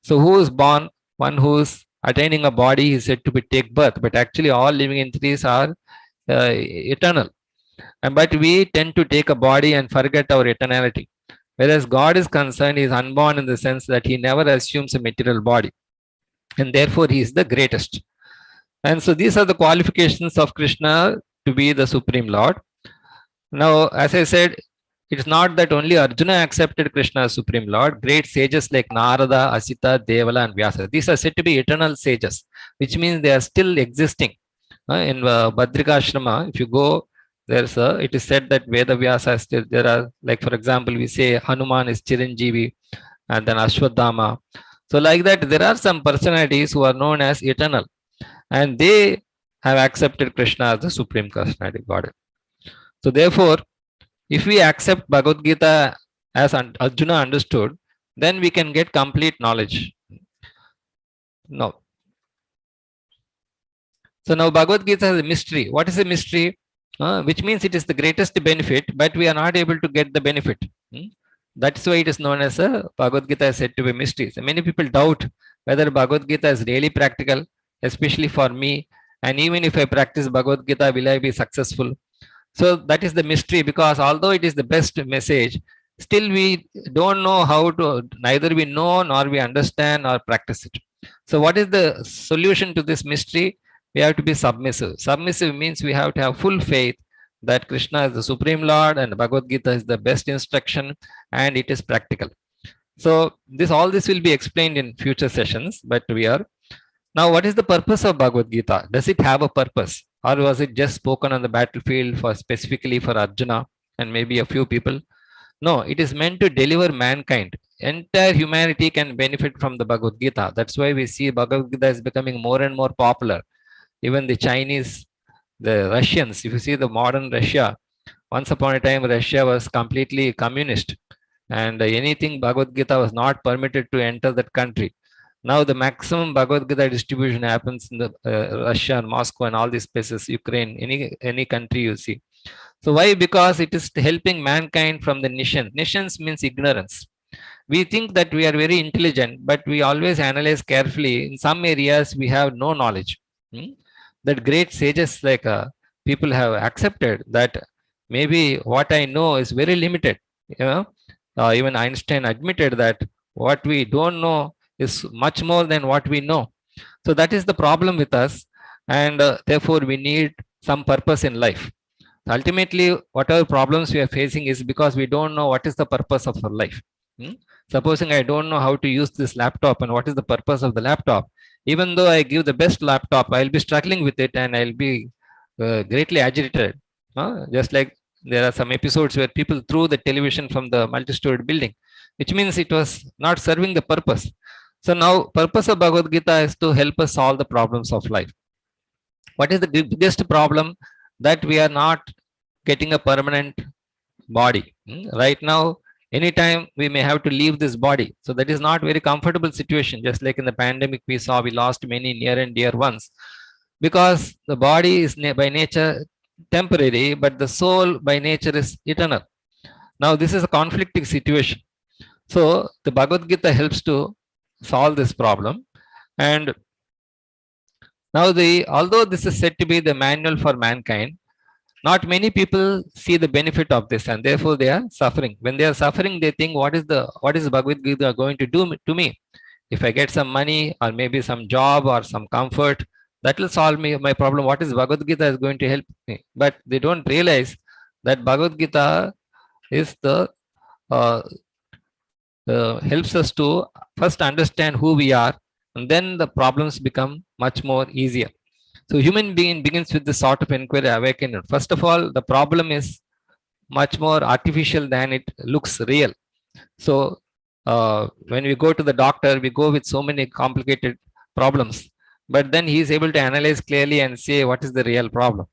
So who is born? One who is attaining a body is said to be take birth. But actually all living entities are eternal. But we tend to take a body and forget our eternality. Whereas God is concerned, he is unborn in the sense that he never assumes a material body. And therefore he is the greatest. And so these are the qualifications of Krishna to be the Supreme Lord. Now, as I said, it's not that only Arjuna accepted Krishna as Supreme Lord. Great sages like Narada, Asita, Devala and Vyasa, these are said to be eternal sages, which means they are still existing. In Badrikashrama, if you go, it is said that Veda Vyasa still there are, like for example, we say Hanuman is Chiranjeevi and then Ashwadhama. So like that, there are some personalities who are known as eternal and they have accepted Krishna as the Supreme Personality Godhead. So therefore, if we accept Bhagavad Gita as Arjuna understood, then we can get complete knowledge. No. So now Bhagavad Gita is a mystery. What is a mystery? Which means it is the greatest benefit, but we are not able to get the benefit. That's why it is known as a Bhagavad Gita is said to be a mystery. So many people doubt whether Bhagavad Gita is really practical, especially for me. And even if I practice Bhagavad Gita, will I be successful? So that is the mystery, because although it is the best message, still we don't know how to, neither we know nor we understand or practice it. So what is the solution to this mystery? We have to be submissive. Submissive means we have to have full faith that Krishna is the Supreme Lord and Bhagavad Gita is the best instruction and it is practical. So all this will be explained in future sessions, but now what is the purpose of Bhagavad Gita? Does it have a purpose, or was it just spoken on the battlefield for specifically for Arjuna and maybe a few people? No, it is meant to deliver mankind. Entire humanity can benefit from the Bhagavad Gita. That's why we see Bhagavad Gita is becoming more and more popular. Even the Chinese, the Russians, if you see the modern Russia, once upon a time Russia was completely communist and anything Bhagavad Gita was not permitted to enter that country. Now the maximum Bhagavad Gita distribution happens in the Russia and Moscow and all these places, Ukraine, any country you see. So why? Because it is helping mankind from the nishan. Nishans means ignorance. We think that we are very intelligent, but we always analyze carefully. In some areas, we have no knowledge. That great sages like people have accepted that maybe what I know is very limited. Even Einstein admitted that what we don't know is much more than what we know. So that is the problem with us, and therefore we need some purpose in life. Ultimately, whatever problems we are facing is because we don't know what is the purpose of our life. Supposing I don't know how to use this laptop and what is the purpose of the laptop, even though I give the best laptop, I'll be struggling with it and I'll be greatly agitated. Just like there are some episodes where people threw the television from the multi-storied building, which means it was not serving the purpose. So now purpose of Bhagavad Gita is to help us solve the problems of life. What is the biggest problem? That we are not getting a permanent body. Right now, anytime we may have to leave this body. So that is not very comfortable situation. Just like in the pandemic, we saw we lost many near and dear ones because the body is by nature temporary, but the soul by nature is eternal. Now this is a conflicting situation. So the Bhagavad Gita helps to solve this problem. And now although this is said to be the manual for mankind, not many people see the benefit of this, and therefore they are suffering. When they are suffering, they think, what is Bhagavad Gita going to do to me? If I get some money or maybe some job or some comfort, that will solve my problem. What is Bhagavad Gita is going to help me? But they don't realize that Bhagavad Gita is the helps us to first understand who we are, and then the problems become much more easier. So human being begins with the sort of inquiry awakening. First of all, the problem is much more artificial than it looks real. So when we go to the doctor, we go with so many complicated problems, but then he is able to analyze clearly and say what is the real problem.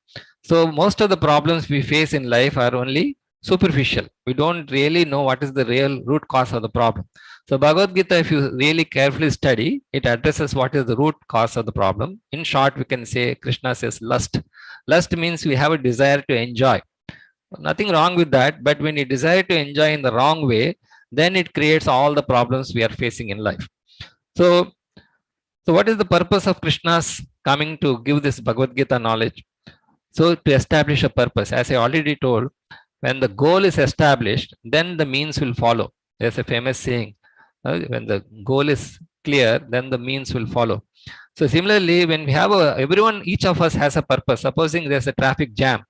So most of the problems we face in life are only superficial. We don't really know what is the real root cause of the problem. So Bhagavad Gita, if you really carefully study, it addresses what is the root cause of the problem. In short, we can say Krishna says lust. Lust means we have a desire to enjoy. Nothing wrong with that, but when you desire to enjoy in the wrong way, then it creates all the problems we are facing in life. So what is the purpose of Krishna's coming to give this Bhagavad Gita knowledge? So to establish a purpose, as I already told, when the goal is established, then the means will follow. There's a famous saying, when the goal is clear, then the means will follow. So similarly, when we have each of us has a purpose. Supposing there's a traffic jam.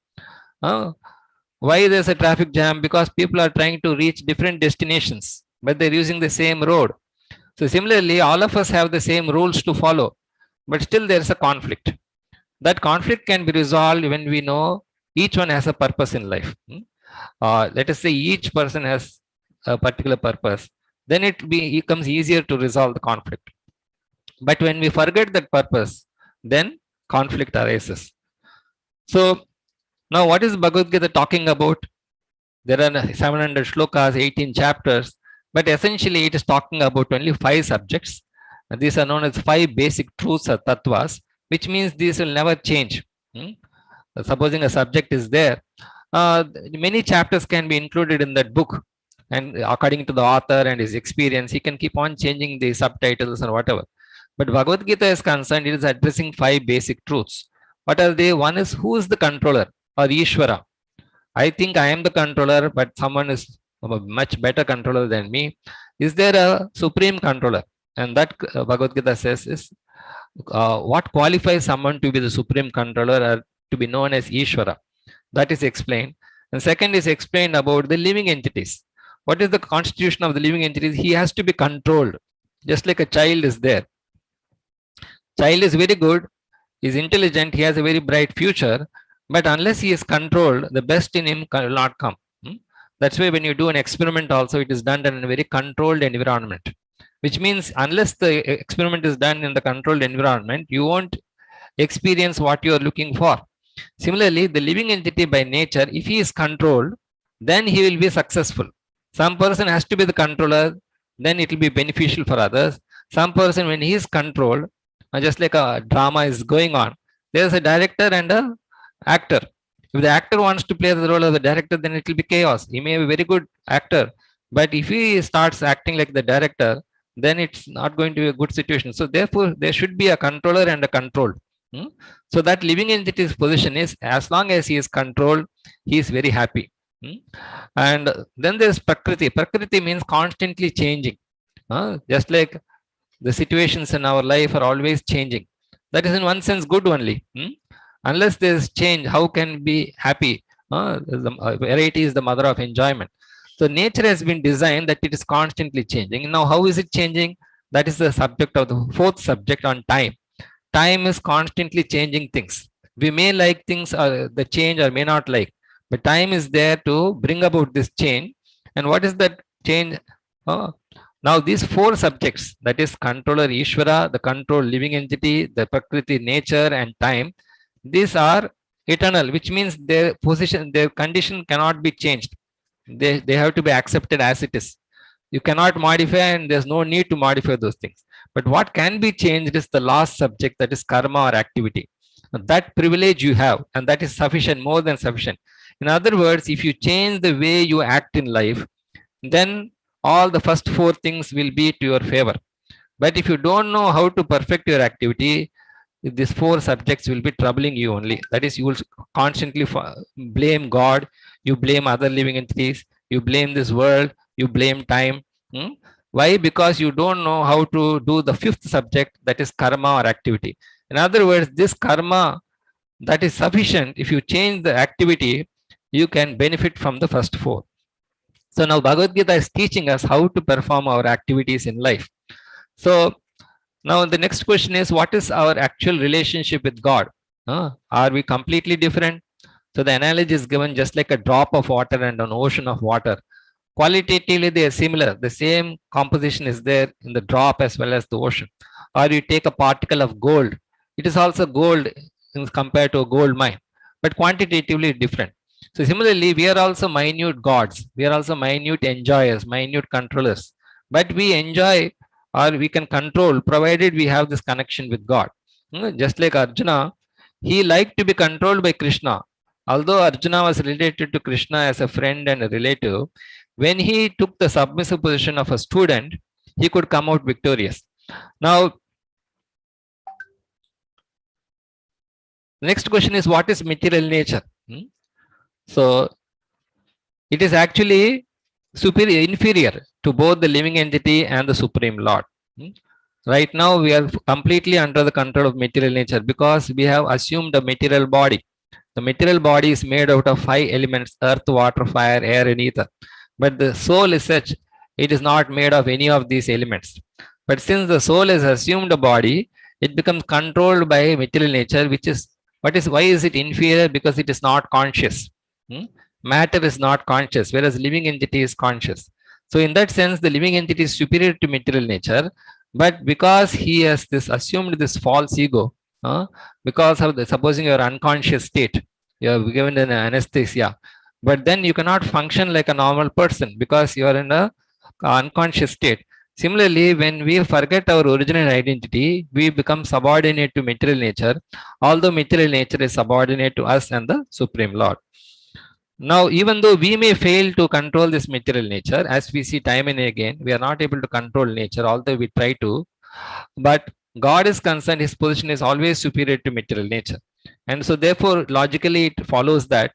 Why there's a traffic jam? Because people are trying to reach different destinations, but they're using the same road. So similarly, all of us have the same rules to follow, but still there's a conflict. That conflict can be resolved when we know each one has a purpose in life. Let us say each person has a particular purpose, then it becomes easier to resolve the conflict. But when we forget that purpose, then conflict arises. So now what is Bhagavad Gita talking about? There are 700 shlokas, 18 chapters, but essentially it is talking about only 5 subjects. And these are known as 5 basic truths or tattvas, which means these will never change. Supposing a subject is there, many chapters can be included in that book, and according to the author and his experience, he can keep on changing the subtitles or whatever. But Bhagavad Gita is concerned, it is addressing 5 basic truths. What are they? One is, who is the controller or Ishvara? I think I am the controller, but someone is a much better controller than me. Is there a supreme controller? And that Bhagavad Gita says is what qualifies someone to be the supreme controller or to be known as Ishvara. That is explained. And second is explained about the living entities. What is the constitution of the living entities? He has to be controlled, just like a child is there. Child is very good, is intelligent, he has a very bright future, but unless he is controlled, the best in him will not come. That's why when you do an experiment also, it is done in a very controlled environment, which means unless the experiment is done in the controlled environment, you won't experience what you are looking for. Similarly, the living entity by nature, if he is controlled, then he will be successful. Some person has to be the controller, then it will be beneficial for others. Some person, when he is controlled, just like a drama is going on, there is a director and a actor. If the actor wants to play the role of the director, then it will be chaos. He may be a very good actor, but if he starts acting like the director, then it's not going to be a good situation. So therefore, there should be a controller and a controlled. So that living entity's position is, as long as he is controlled, he is very happy. And then there's Prakriti. Prakriti means constantly changing. Just like the situations in our life are always changing. That is in one sense good only. Unless there is change, how can be happy? Variety is the mother of enjoyment. So nature has been designed that it is constantly changing. Now, how is it changing? That is the subject of the 4th subject on time. Time is constantly changing things. We may like things, the change, or may not like, but time is there to bring about this change. And what is that change? Now these 4 subjects, that is controller Ishvara, the control living entity, the Prakriti, nature, and time, these are eternal, which means their position, their condition cannot be changed. They have to be accepted as it is. You cannot modify, and there's no need to modify those things. But what can be changed is the last subject, that is karma or activity. That privilege you have, and that is sufficient, more than sufficient. In other words, if you change the way you act in life, then all the first 4 things will be to your favor. But if you don't know how to perfect your activity, these 4 subjects will be troubling you only. That is, you will constantly blame God, you blame other living entities, you blame this world, you blame time. Why? Because you don't know how to do the 5th subject, that is karma or activity. In other words, this karma, that is sufficient. If you change the activity, you can benefit from the first four. So now Bhagavad Gita is teaching us how to perform our activities in life. So now the next question is, what is our actual relationship with God? Are we completely different? So the analogy is given just like a drop of water and an ocean of water. Qualitatively, they are similar. The same composition is there in the drop as well as the ocean. Or you take a particle of gold, it is also gold compared to a gold mine, but quantitatively different. So similarly, we are also minute gods. We are also minute enjoyers, minute controllers. But we enjoy or we can control provided we have this connection with God. Just like Arjuna, he liked to be controlled by Krishna. Although Arjuna was related to Krishna as a friend and a relative, when he took the submissive position of a student, he could come out victorious. Now, the next question is, what is material nature? So, it is actually inferior to both the living entity and the Supreme Lord. Right now, we are completely under the control of material nature because we have assumed a material body. The material body is made out of 5 elements: earth, water, fire, air, and ether. But the soul is such, it is not made of any of these elements. But since the soul has assumed a body, it becomes controlled by material nature, which is, why is it inferior? Because it is not conscious. Matter is not conscious, whereas living entity is conscious. So in that sense, the living entity is superior to material nature, but because he has assumed this false ego, because of supposing your unconscious state, you are given an anesthesia, but then you cannot function like a normal person because you are in a unconscious state. Similarly, when we forget our original identity, we become subordinate to material nature, although material nature is subordinate to us and the Supreme Lord. Now, even though we may fail to control this material nature, as we see time and again, we are not able to control nature, although we try to. But God is concerned, his position is always superior to material nature. And so, therefore, logically, it follows that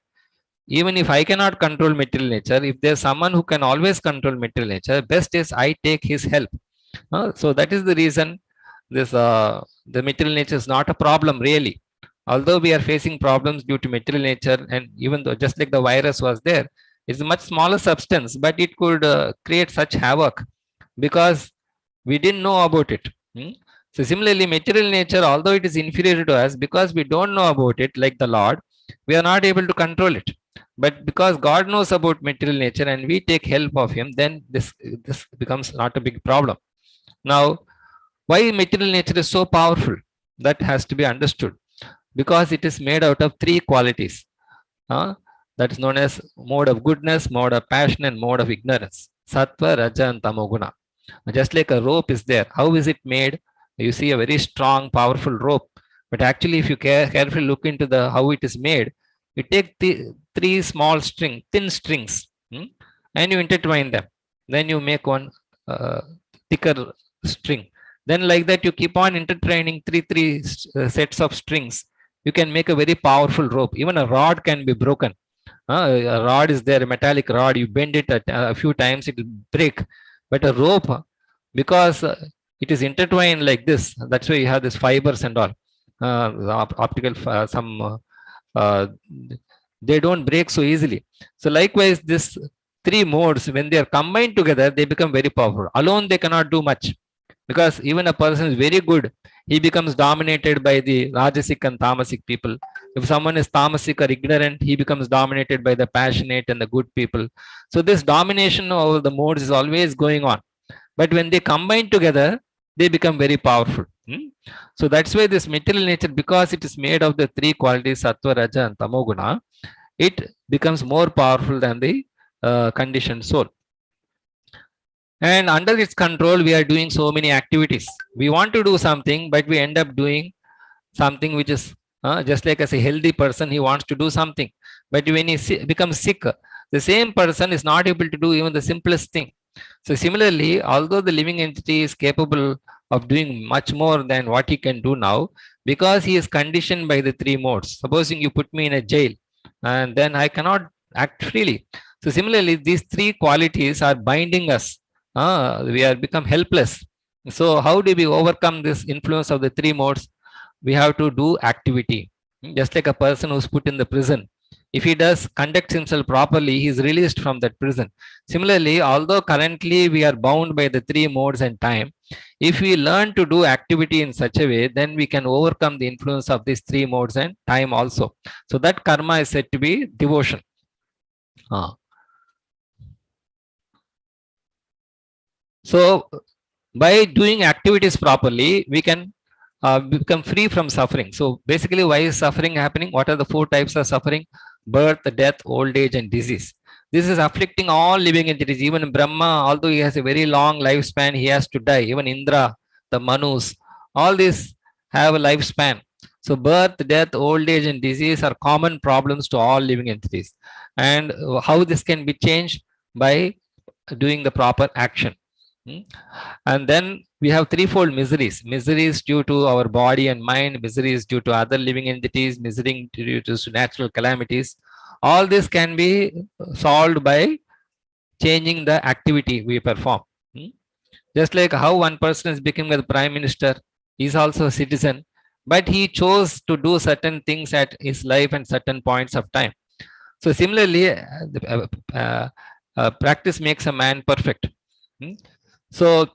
even if I cannot control material nature, if there's someone who can always control material nature, best is I take his help. So, that is the reason the material nature is not a problem, really. Although we are facing problems due to material nature, and even though just like the virus was there, it's a much smaller substance, but it could create such havoc because we didn't know about it. So similarly, material nature, although it is inferior to us, because we don't know about it, like the Lord, we are not able to control it. But because God knows about material nature and we take help of him, then this becomes not a big problem. Now, why material nature is so powerful? That has to be understood. Because it is made out of 3 qualities. That is known as mode of goodness, mode of passion, and mode of ignorance. Sattva, Raja, and Tamoguna. Just like a rope is there. How is it made? You see a very strong, powerful rope. But actually, if you carefully look into how it is made, you take the 3 small thin strings, and you intertwine them. Then you make one thicker string. Then like that, you keep on intertwining three sets of strings. You can make a very powerful rope. Even a rod can be broken. A rod is there, a metallic rod. You bend it a few times, it will break. But a rope, because it is intertwined like this, that's why you have this fibers and all. Optical, they don't break so easily. So likewise, this 3 modes, when they are combined together, they become very powerful. Alone, they cannot do much. Because even a person is very good, he becomes dominated by the Rajasic and Tamasic people. If someone is Tamasic or ignorant, he becomes dominated by the passionate and the good people. So this domination over the modes is always going on. But when they combine together, they become very powerful. So that's why this material nature, because it is made of the 3 qualities, Sattva, Raja, and Tamoguna, it becomes more powerful than the conditioned soul. And under its control, we are doing so many activities. We want to do something, but we end up doing something which is just like as a healthy person, he wants to do something. But when he becomes sick, the same person is not able to do even the simplest thing. So similarly, although the living entity is capable of doing much more than what he can do now, because he is conditioned by the 3 modes. Supposing you put me in a jail, and then I cannot act freely. So similarly, these 3 qualities are binding us. We are become helpless. So how do we overcome this influence of the 3 modes? We have to do activity. Just like a person who's put in the prison, If he does conducts himself properly, he is released from that prison. Similarly, although currently we are bound by the three modes and time, if we learn to do activity in such a way, then we can overcome the influence of these three modes and time also. So that karma is said to be devotion. So by doing activities properly, we can become free from suffering. So basically, why is suffering happening? What are the four types of suffering? Birth, death, old age, and disease. This is afflicting all living entities. Even Brahma, although he has a very long lifespan, he has to die. Even Indra, the Manus, all these have a lifespan. So birth, death, old age, and disease are common problems to all living entities. And how this can be changed? By doing the proper action. And then we have threefold miseries. Miseries due to our body and mind, miseries due to other living entities, misery due to natural calamities. All this can be solved by changing the activity we perform. Just like how one person is becoming the prime minister, he is also a citizen, but he chose to do certain things at his life and certain points of time. So similarly, practice makes a man perfect. So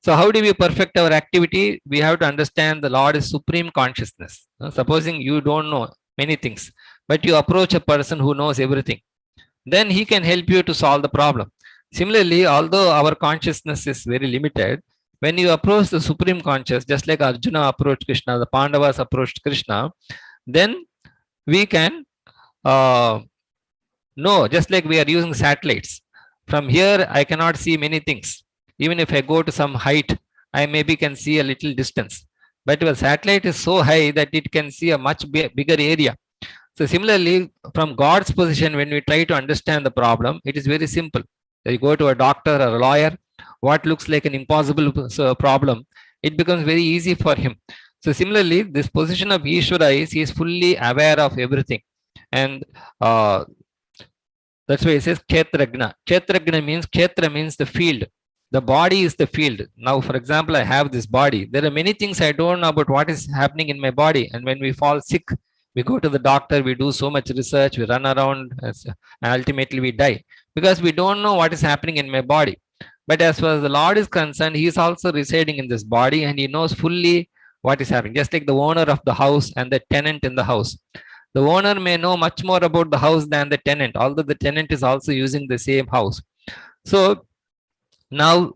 how do we perfect our activity? We have to understand the Lord is supreme consciousness. Supposing you don't know many things, but you approach a person who knows everything, then he can help you to solve the problem. Similarly, although our consciousness is very limited, when you approach the supreme conscious, just like Arjuna approached Krishna, the Pandavas approached Krishna, then we can know, just like we are using satellites. From here, I cannot see many things. Even if I go to some height, I maybe can see a little distance. But a satellite is so high that it can see a much bigger area. So similarly, from God's position, when we try to understand the problem, it is very simple. You go to a doctor or a lawyer, what looks like an impossible problem, it becomes very easy for him. So similarly, this position of Ishvara is, he is fully aware of everything. And that's why it says Kshetragna. Kshetragna means, Kshetra means the field. The body is the field. Now, for example, I have this body. There are many things I don't know about what is happening in my body. And when we fall sick, we go to the doctor, we do so much research, we run around, and ultimately we die. Because we don't know what is happening in my body. But as far as the Lord is concerned, he is also residing in this body and he knows fully what is happening. Just like the owner of the house and the tenant in the house. The owner may know much more about the house than the tenant, although the tenant is also using the same house. So now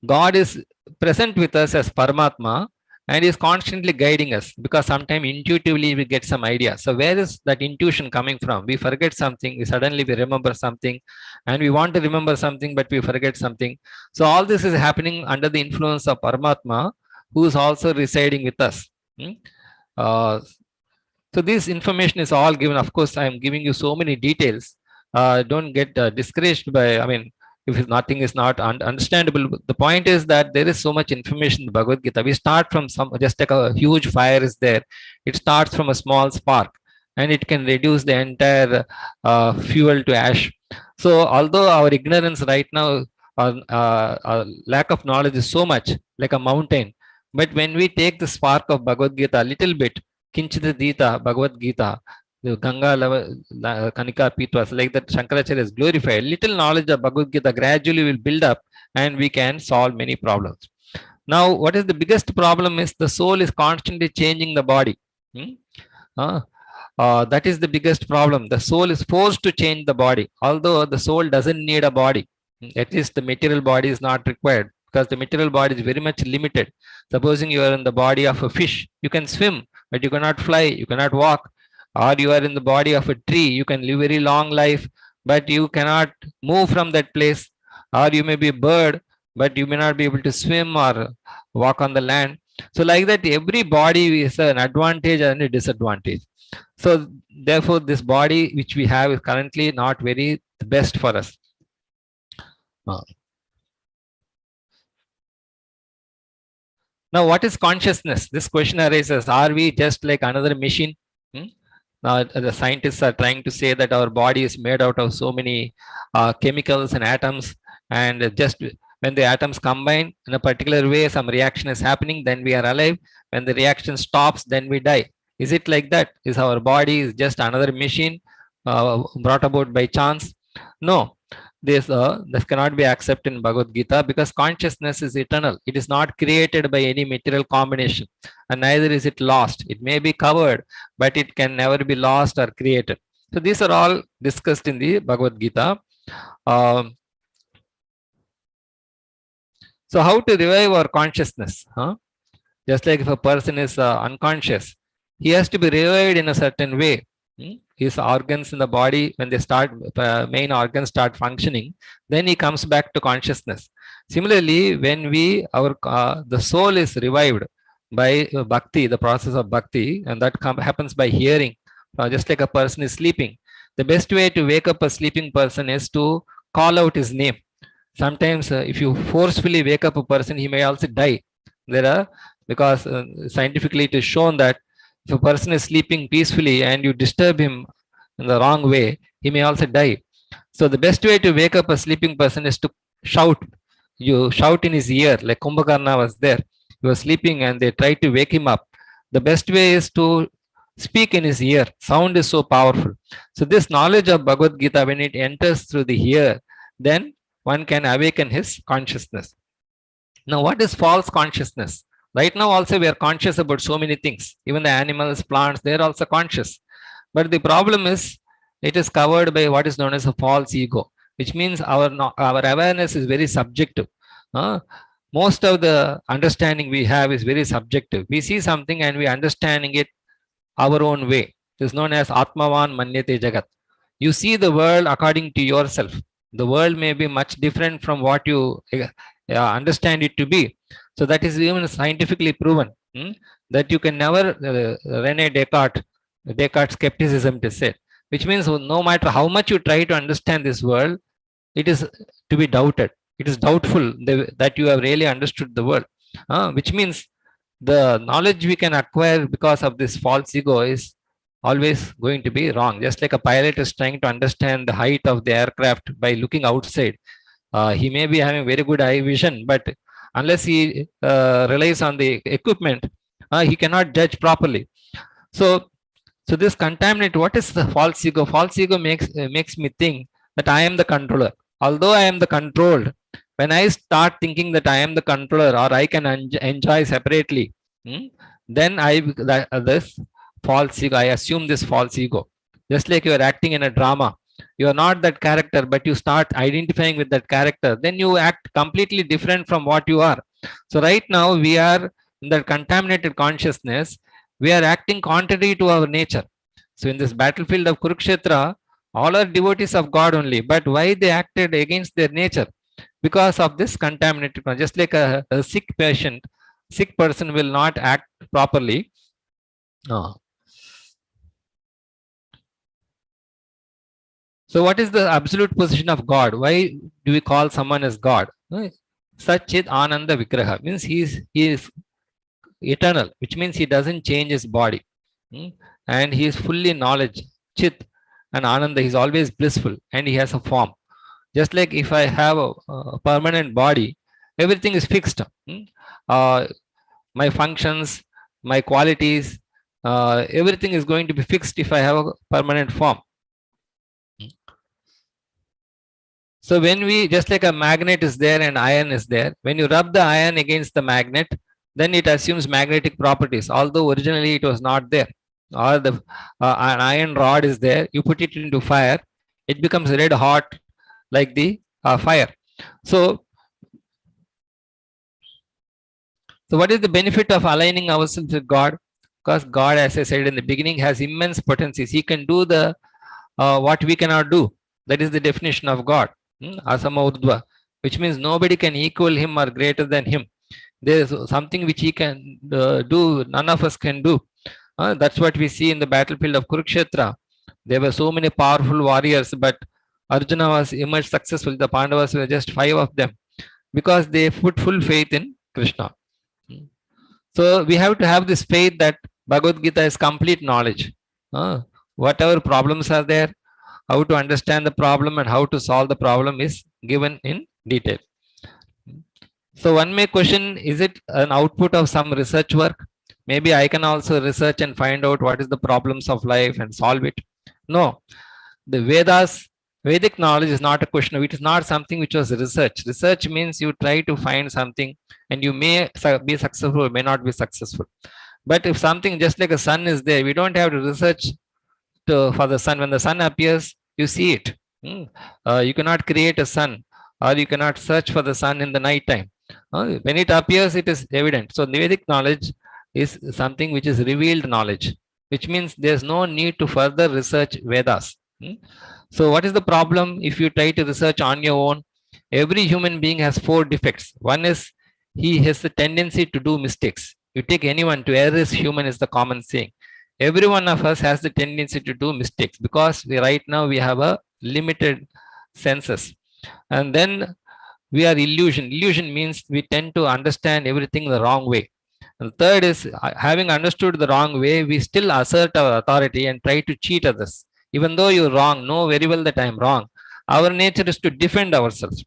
God is present with us as Paramatma and is constantly guiding us, because sometimes intuitively we get some idea. So where is that intuition coming from? We forget something, suddenly we remember something, and we want to remember something, but we forget something. So all this is happening under the influence of Paramatma, who is also residing with us. So this information is all given. Of course, I am giving you so many details. Don't get discouraged by, if nothing is not understandable. The point is that there is so much information in the Bhagavad Gita. We start from just like a huge fire is there. It starts from a small spark and it can reduce the entire fuel to ash. So although our ignorance right now, our lack of knowledge is so much like a mountain, but when we take the spark of Bhagavad Gita a little bit, Kinchitadita Bhagavad-Gita, the Ganga Kanika Pitwas, like that Shankaracharya is glorified. Little knowledge of Bhagavad-Gita gradually will build up and we can solve many problems. Now, what is the biggest problem is the soul is constantly changing the body. That is the biggest problem. The soul is forced to change the body, although the soul doesn't need a body. At least the material body is not required, because the material body is very much limited. Supposing you are in the body of a fish, you can swim, but you cannot fly, you cannot walk. Or you are in the body of a tree, you can live very long life, but you cannot move from that place. Or you may be a bird, but you may not be able to swim or walk on the land. So like that, every body is an advantage and a disadvantage. So therefore, this body which we have is currently not very the best for us. Now, what is consciousness? This question arises. Are we just like another machine? Now, the scientists are trying to say that our body is made out of so many chemicals and atoms, and just when the atoms combine in a particular way, some reaction is happening, then we are alive. When the reaction stops, then we die. Is it like that? Is our body is just another machine brought about by chance? No. This cannot be accepted in Bhagavad Gita, because consciousness is eternal. It is not created by any material combination, and neither is it lost. It may be covered, but it can never be lost or created. So these are all discussed in the Bhagavad Gita. So how to revive our consciousness? Just like if a person is unconscious, he has to be revived in a certain way. His organs in the body, when they start, main organs start functioning, then he comes back to consciousness. Similarly, when the soul is revived by bhakti, the process of bhakti, and that happens by hearing, just like a person is sleeping. The best way to wake up a sleeping person is to call out his name. Sometimes if you forcefully wake up a person, he may also die. Because scientifically it is shown that if a person is sleeping peacefully and you disturb him in the wrong way, he may also die. So the best way to wake up a sleeping person is to shout. You shout in his ear, like Kumbhakarna was there. He was sleeping and they tried to wake him up. The best way is to speak in his ear. Sound is so powerful. So this knowledge of Bhagavad Gita, when it enters through the ear, then one can awaken his consciousness. Now, what is false consciousness? Right now also we are conscious about so many things. Even the animals, plants, they are also conscious. But the problem is, it is covered by what is known as a false ego, which means our awareness is very subjective. Most of the understanding we have is very subjective. We see something and we understanding it our own way. It is known as Atmavan Manyate Jagat. You see the world according to yourself. The world may be much different from what you understand it to be. So that is even scientifically proven, that you can never, René Descartes' skepticism to say, which means no matter how much you try to understand this world, it is to be doubted. It is doubtful that you have really understood the world, which means the knowledge we can acquire because of this false ego is always going to be wrong. Just like a pilot is trying to understand the height of the aircraft by looking outside. He may be having very good eye vision, but unless he relies on the equipment, he cannot judge properly. So this contaminate, what is the false ego? False ego makes me think that I am the controller. Although I am the controlled, when I start thinking that I am the controller or I can enjoy separately, then this false ego, I assume this false ego. Just like you are acting in a drama, you are not that character, but you start identifying with that character, then you act completely different from what you are. So right now we are in that contaminated consciousness, we are acting contrary to our nature. So in this battlefield of Kurukshetra, all are devotees of God only, but why they acted against their nature? Because of this contaminated, just like a sick person will not act properly. So what is the absolute position of God? Why do we call someone as God? Satchit Ananda Vigraha means he is eternal, which means he doesn't change his body. And he is fully knowledge. Chit and Ananda, he is always blissful and he has a form. Just like if I have a permanent body, everything is fixed. My functions, my qualities, everything is going to be fixed if I have a permanent form. So when we, just like a magnet is there and iron is there, when you rub the iron against the magnet, then it assumes magnetic properties, although originally it was not there. Or an iron rod is there, you put it into fire, it becomes red hot like the fire. So what is the benefit of aligning ourselves with God? Because God, as I said in the beginning, has immense potencies. He can do the what we cannot do. That is the definition of God. Asama Urdhva, which means nobody can equal him or greater than him. There is something which he can do, none of us can do. That's what we see in the battlefield of Kurukshetra. There were so many powerful warriors, but Arjuna was emerged successful. The Pandavas were just 5 of them because they put full faith in Krishna. So we have to have this faith that Bhagavad Gita is complete knowledge. Whatever problems are there, how to understand the problem and how to solve the problem is given in detail. So one may question, is it an output of some research work? Maybe I can also research and find out what is the problems of life and solve it. No, the Vedas, Vedic knowledge is not a question of, it is not something which was research. Research means you try to find something and you may be successful, may not be successful. But if something just like a sun is there, we don't have to research for the sun. When the sun appears, you see it. You cannot create a sun, or you cannot search for the sun in the night time. When it appears, it is evident. So Vedic knowledge is something which is revealed knowledge, which means there's no need to further research Vedas. So what is the problem if you try to research on your own? Every human being has 4 defects. One is he has the tendency to do mistakes. You take anyone, to err is human is the common saying. Every one of us has the tendency to do mistakes because right now we have a limited senses. And then we are illusion. Illusion means we tend to understand everything the wrong way. And third is, having understood the wrong way, we still assert our authority and try to cheat others. Even though you're wrong, know very well that I am wrong. Our nature is to defend ourselves.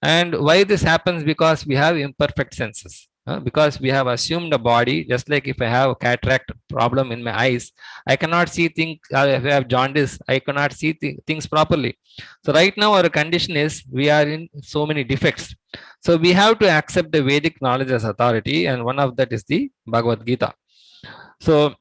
And why this happens? Because we have imperfect senses. Because we have assumed a body. Just like if I have a cataract problem in my eyes, I cannot see things. If I have jaundice, I cannot see things properly. So right now our condition is we are in so many defects. So we have to accept the Vedic knowledge as authority, and one of that is the Bhagavad-Gita. So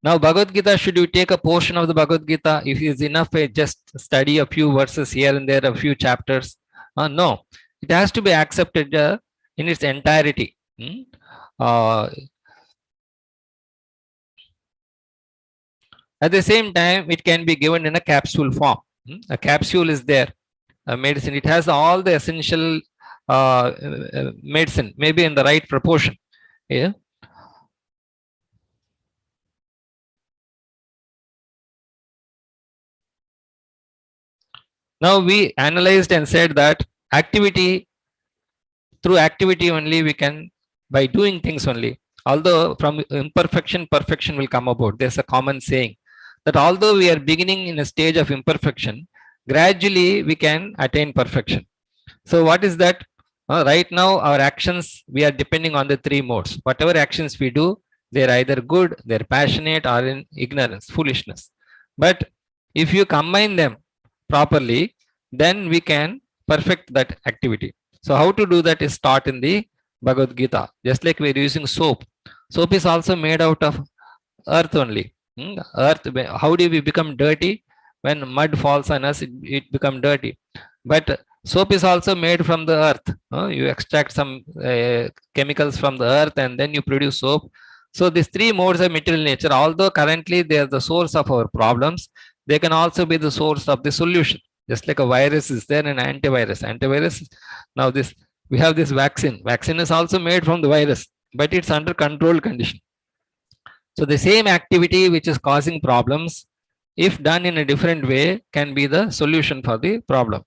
now Bhagavad-Gita, should you take a portion of the Bhagavad-Gita? If it is enough, I just study a few verses here and there, a few chapters. No, it has to be accepted in its entirety. At the same time, it can be given in a capsule form. A capsule is there, a medicine. It has all the essential medicine, maybe in the right proportion. Yeah. Now we analyzed and said that activity, through activity only we can, by doing things only. Although from imperfection, perfection will come about. There's a common saying that although we are beginning in a stage of imperfection, gradually we can attain perfection. So what is that? Right now our actions, we are depending on the 3 modes. Whatever actions we do, they're either good, they're passionate, or in ignorance, foolishness. But if you combine them properly, then we can perfect that activity. So how to do that is taught in the Bhagavad-Gita. Just like we're using soap. Soap is also made out of earth only. Earth, how do we become dirty? When mud falls on us, it becomes dirty. But soap is also made from the earth. You extract some chemicals from the earth and then you produce soap. So these 3 modes of material nature, although currently they are the source of our problems, they can also be the source of the solution. Just like a virus is there and antivirus. Antivirus, now this, we have this vaccine. Vaccine is also made from the virus, but it's under controlled condition. So the same activity which is causing problems, if done in a different way, can be the solution for the problem.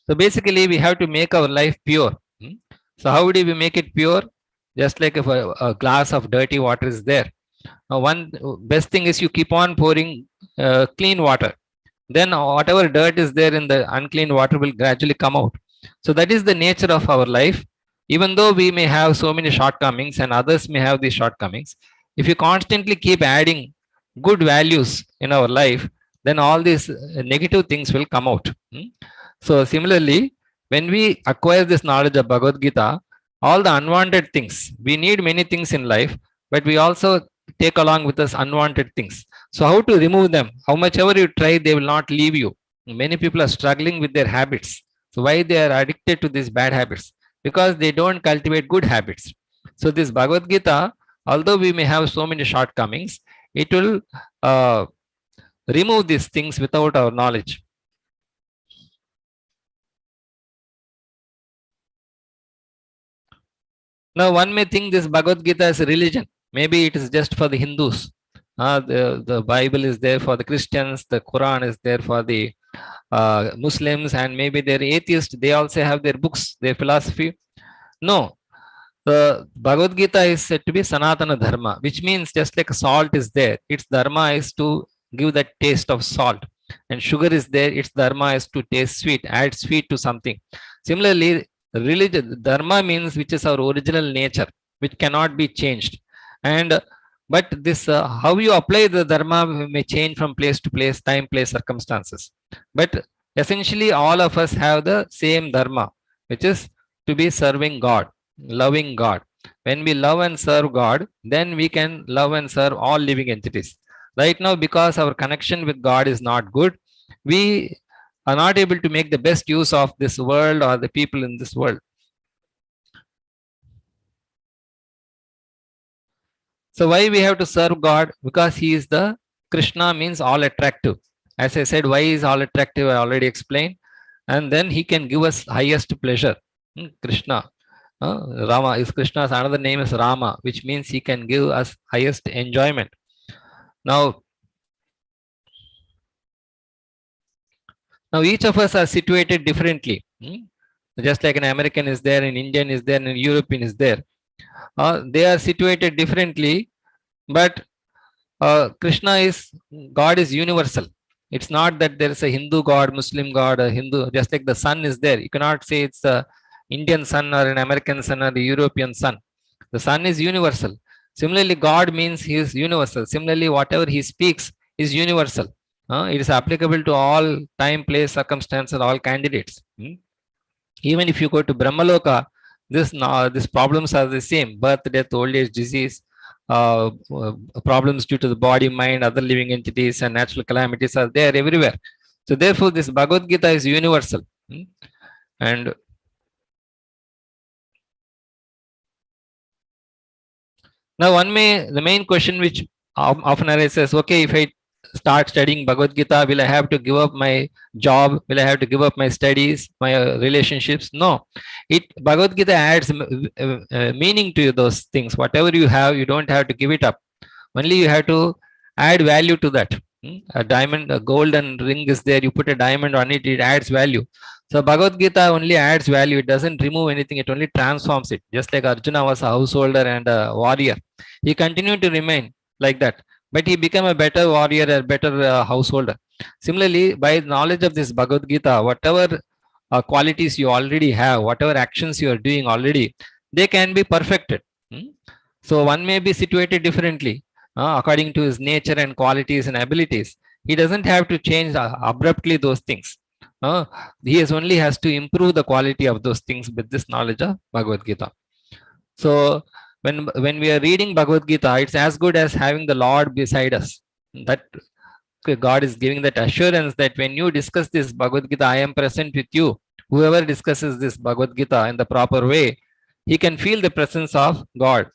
So basically we have to make our life pure. So how do we make it pure? Just like if a glass of dirty water is there. Now one best thing is you keep on pouring clean water. Then whatever dirt is there in the unclean water will gradually come out. So that is the nature of our life. Even though we may have so many shortcomings and others may have these shortcomings, if you constantly keep adding good values in our life, then all these negative things will come out. So similarly, when we acquire this knowledge of Bhagavad-Gita, all the unwanted things, we need many things in life, but we also take along with us unwanted things. So how to remove them? How much ever you try, they will not leave you. Many people are struggling with their habits. So why they are addicted to these bad habits? Because they don't cultivate good habits. So this Bhagavad-Gita, although we may have so many shortcomings, it will remove these things without our knowledge. Now one may think this Bhagavad-Gita is a religion. Maybe it is just for the Hindus. The Bible is there for the Christians, the Quran is there for the Muslims, and maybe they're atheists. They also have their books, their philosophy. No, the Bhagavad-Gita is said to be Sanatana Dharma, which means just like salt is there, its dharma is to give that taste of salt. And sugar is there, its dharma is to taste sweet, add sweet to something. Similarly, religion, dharma means which is our original nature, which cannot be changed. And but this how you apply the dharma may change from place to place, time, place, circumstances. But essentially, all of us have the same dharma, which is to be serving God, loving God. When we love and serve God, then we can love and serve all living entities. Right now, because our connection with God is not good, we are not able to make the best use of this world or the people in this world. So why we have to serve God? Because he is the Krishna, means all attractive. As I said, why is all attractive? I already explained. And then he can give us highest pleasure. Krishna. Rama is Krishna's another name is Rama, which means he can give us highest enjoyment. Now each of us are situated differently. Just like an American is there, an Indian is there, and an European is there. They are situated differently, but Krishna is, God is universal. It's not that there is a Hindu God, Muslim God, a Hindu, just like the sun is there. You cannot say it's a Indian sun or an American sun or the European sun. The sun is universal. Similarly, God means he is universal. Similarly, whatever he speaks is universal. It is applicable to all time, place, circumstances, all candidates. Even if you go to Brahmaloka, these problems are the same: birth, death, old age, disease, problems due to the body, mind, other living entities, and natural calamities are there everywhere. So therefore, this Bhagavad-Gita is universal. And now the main question which often arises, okay, if I start studying Bhagavad-Gita, will I have to give up my job? Will I have to give up my studies, my relationships? No. Bhagavad-Gita adds meaning to those things. Whatever you have, you don't have to give it up. Only you have to add value to that. A diamond, a golden ring is there. You put a diamond on it, it adds value. So Bhagavad-Gita only adds value. It doesn't remove anything. It only transforms it. Just like Arjuna was a householder and a warrior. He continued to remain like that, but he became a better warrior, a better householder. Similarly, by knowledge of this Bhagavad-Gita, whatever qualities you already have, whatever actions you are doing already, they can be perfected. So one may be situated differently according to his nature and qualities and abilities. He doesn't have to change abruptly those things. He only has to improve the quality of those things with this knowledge of Bhagavad-Gita. So when we are reading Bhagavad-Gita, it's as good as having the Lord beside us. That God is giving that assurance that when you discuss this Bhagavad-Gita, I am present with you. Whoever discusses this Bhagavad-Gita in the proper way, he can feel the presence of God.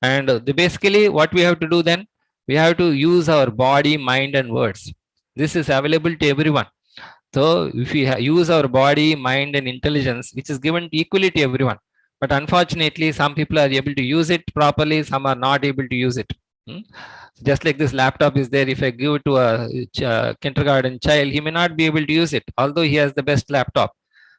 And basically what we have to do then, we have to use our body, mind, and words. This is available to everyone. So if we use our body, mind, and intelligence, which is given equally to everyone. But unfortunately, some people are able to use it properly, some are not able to use it. Just like this laptop is there, if I give it to a kindergarten child, he may not be able to use it, although he has the best laptop.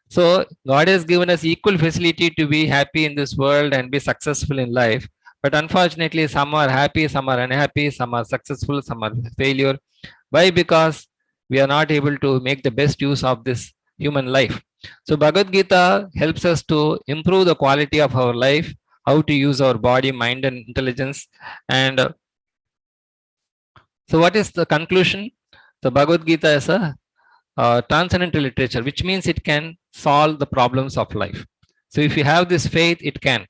So God has given us equal facility to be happy in this world and be successful in life. But unfortunately, some are happy, some are unhappy, some are successful, some are failure. Why? Because we are not able to make the best use of this human life. So Bhagavad-Gita helps us to improve the quality of our life, how to use our body, mind, and intelligence. And so what is the conclusion? The Bhagavad-Gita is a transcendental literature, which means it can solve the problems of life. So if you have this faith, it can.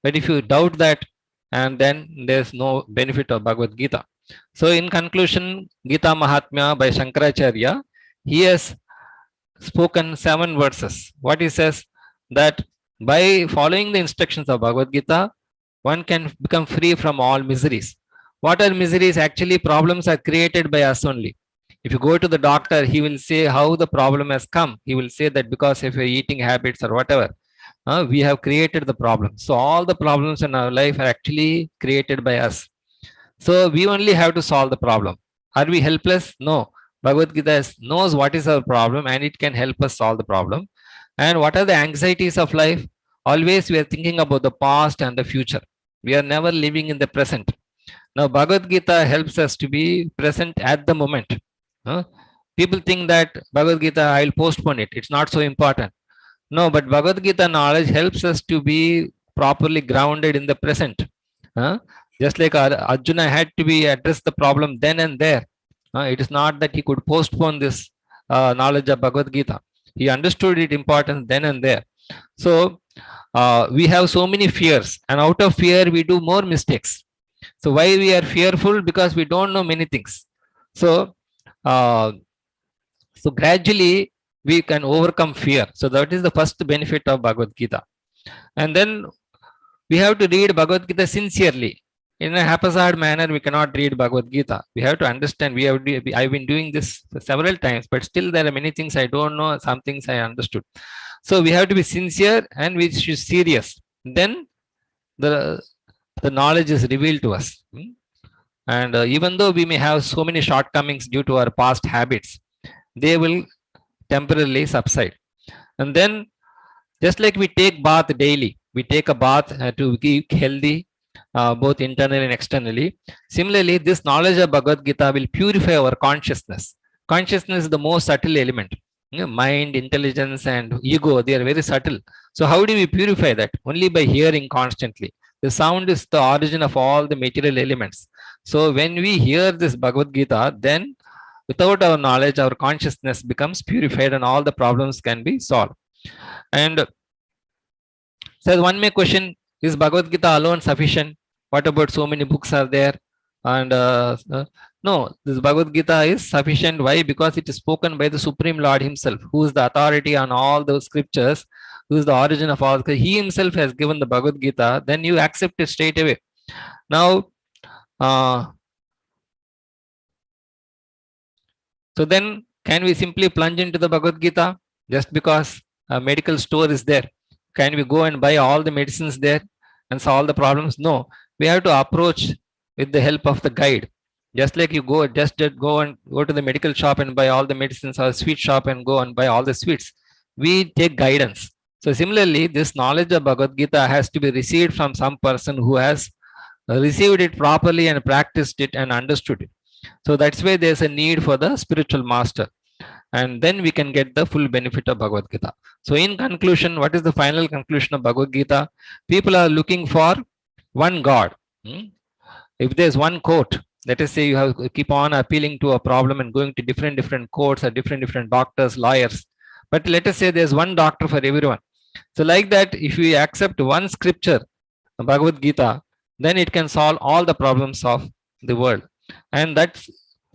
But if you doubt that, and then there's no benefit of Bhagavad-Gita. So in conclusion, Gita Mahatmya by Shankaracharya, he has spoken 7 verses. What he says, that by following the instructions of Bhagavad-Gita, one can become free from all miseries. What are miseries? Actually, problems are created by us only. If you go to the doctor, he will say how the problem has come. He will say that because of your eating habits or whatever, we have created the problem. So all the problems in our life are actually created by us. So we only have to solve the problem. Are we helpless? No. Bhagavad-Gita knows what is our problem and it can help us solve the problem. And what are the anxieties of life? Always we are thinking about the past and the future. We are never living in the present. Now Bhagavad-Gita helps us to be present at the moment. People think that Bhagavad-Gita, I'll postpone it. It's not so important. No, but Bhagavad Gita knowledge helps us to be properly grounded in the present. Huh? Just like Arjuna had to be address the problem then and there. It is not that he could postpone this knowledge of Bhagavad Gita. He understood its importance then and there. So we have so many fears, and out of fear we do more mistakes. So why we are fearful? Because we don't know many things. So uh, gradually we can overcome fear. So that is the first benefit of Bhagavad Gita. And then we have to read Bhagavad Gita sincerely. In a haphazard manner, we cannot read Bhagavad Gita. We have to understand. I've been doing this several times, but still there are many things I don't know. Some things I understood. So we have to be sincere and we should serious. Then the knowledge is revealed to us. And even though we may have so many shortcomings due to our past habits, they will temporarily subside. And then just like we take bath daily, we take a bath to keep healthy, both internally and externally. Similarly, this knowledge of Bhagavad Gita will purify our consciousness. Consciousness is the most subtle element. Mind, intelligence, and ego, they are very subtle. So how do we purify that? Only by hearing constantly. The sound is the origin of all the material elements. So when we hear this Bhagavad Gita, then without our knowledge, our consciousness becomes purified and all the problems can be solved. And so one may question, is Bhagavad Gita alone sufficient? What about so many books are there? And no, this Bhagavad Gita is sufficient. Why? Because it is spoken by the Supreme Lord himself, who is the authority on all those scriptures, who is the origin of all. He himself has given the Bhagavad Gita, then you accept it straight away. Now, so then can we simply plunge into the Bhagavad Gita just because a medical store is there? Can we go and buy all the medicines there and solve the problems? No, we have to approach with the help of the guide. Just like you go to the medical shop and buy all the medicines, or sweet shop and go and buy all the sweets. We take guidance. So similarly, this knowledge of Bhagavad Gita has to be received from some person who has received it properly and practiced it and understood it. So that's why there's a need for the spiritual master. And then we can get the full benefit of Bhagavad Gita. So in conclusion, what is the final conclusion of Bhagavad Gita? People are looking for one God. If there's one court, let us say you have keep on appealing to a problem and going to different courts or different doctors, lawyers. But let us say there's one doctor for everyone. So like that, if we accept one scripture, Bhagavad Gita, then it can solve all the problems of the world. And that's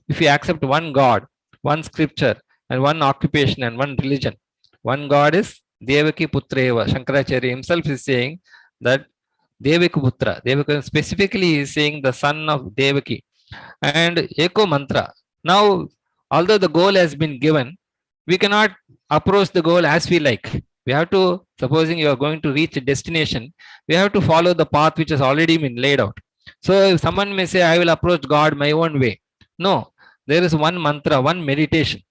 if we accept one God, one scripture, and one occupation and one religion. One God is Devaki Putra Eva. Shankaracharya himself is saying that Devaki Putra. Devaki specifically is saying the son of Devaki. And Eko Mantra. Now, although the goal has been given, we cannot approach the goal as we like. We have to, supposing you are going to reach a destination, we have to follow the path which has already been laid out. So if someone may say, I will approach God my own way. No, there is one mantra, one meditation.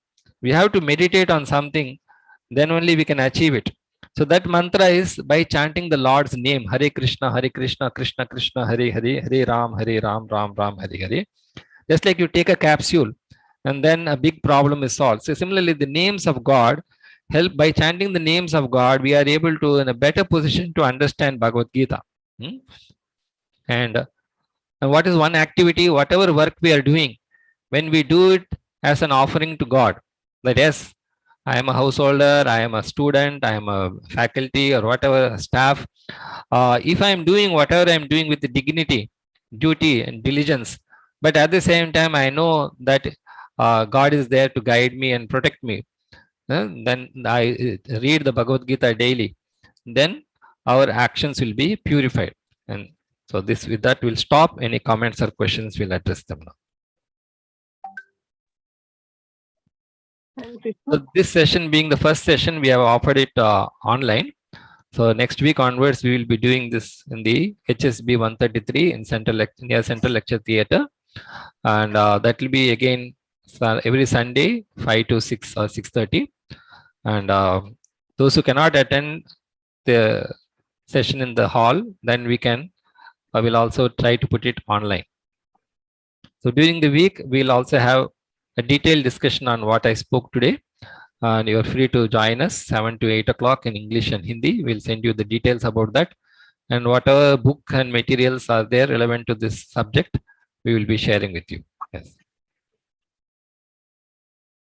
We have to meditate on something, then only we can achieve it. So that mantra is by chanting the Lord's name, Hare Krishna, Krishna Krishna, Hare Hare, Hare Ram, Ram Ram, Hare Hare. Just like you take a capsule and then a big problem is solved. So similarly, the names of God help. By chanting the names of God, we are able to in a better position to understand Bhagavad Gita. And what is one activity, whatever work we are doing, when we do it as an offering to God, that yes, I am a householder, I am a student, I am a faculty or whatever staff. If I am doing whatever I am doing with the dignity, duty and diligence, but at the same time I know that God is there to guide me and protect me, then I read the Bhagavad Gita daily, then our actions will be purified. And so this, with that, we'll stop. Any comments or questions, we'll address them now. So this session being the first session, we have offered it online. So next week onwards, we will be doing this in the HSB 133 in near Central Lecture Theatre. And that will be again every Sunday, 5 to 6 or 6:30. And those who cannot attend the session in the hall, then we can, I will also try to put it online. So during the week, we'll also have a detailed discussion on what I spoke today. And you're free to join us 7 to 8 o'clock in English and Hindi. We'll send you the details about that. And whatever book and materials are there relevant to this subject, we will be sharing with you. Yes.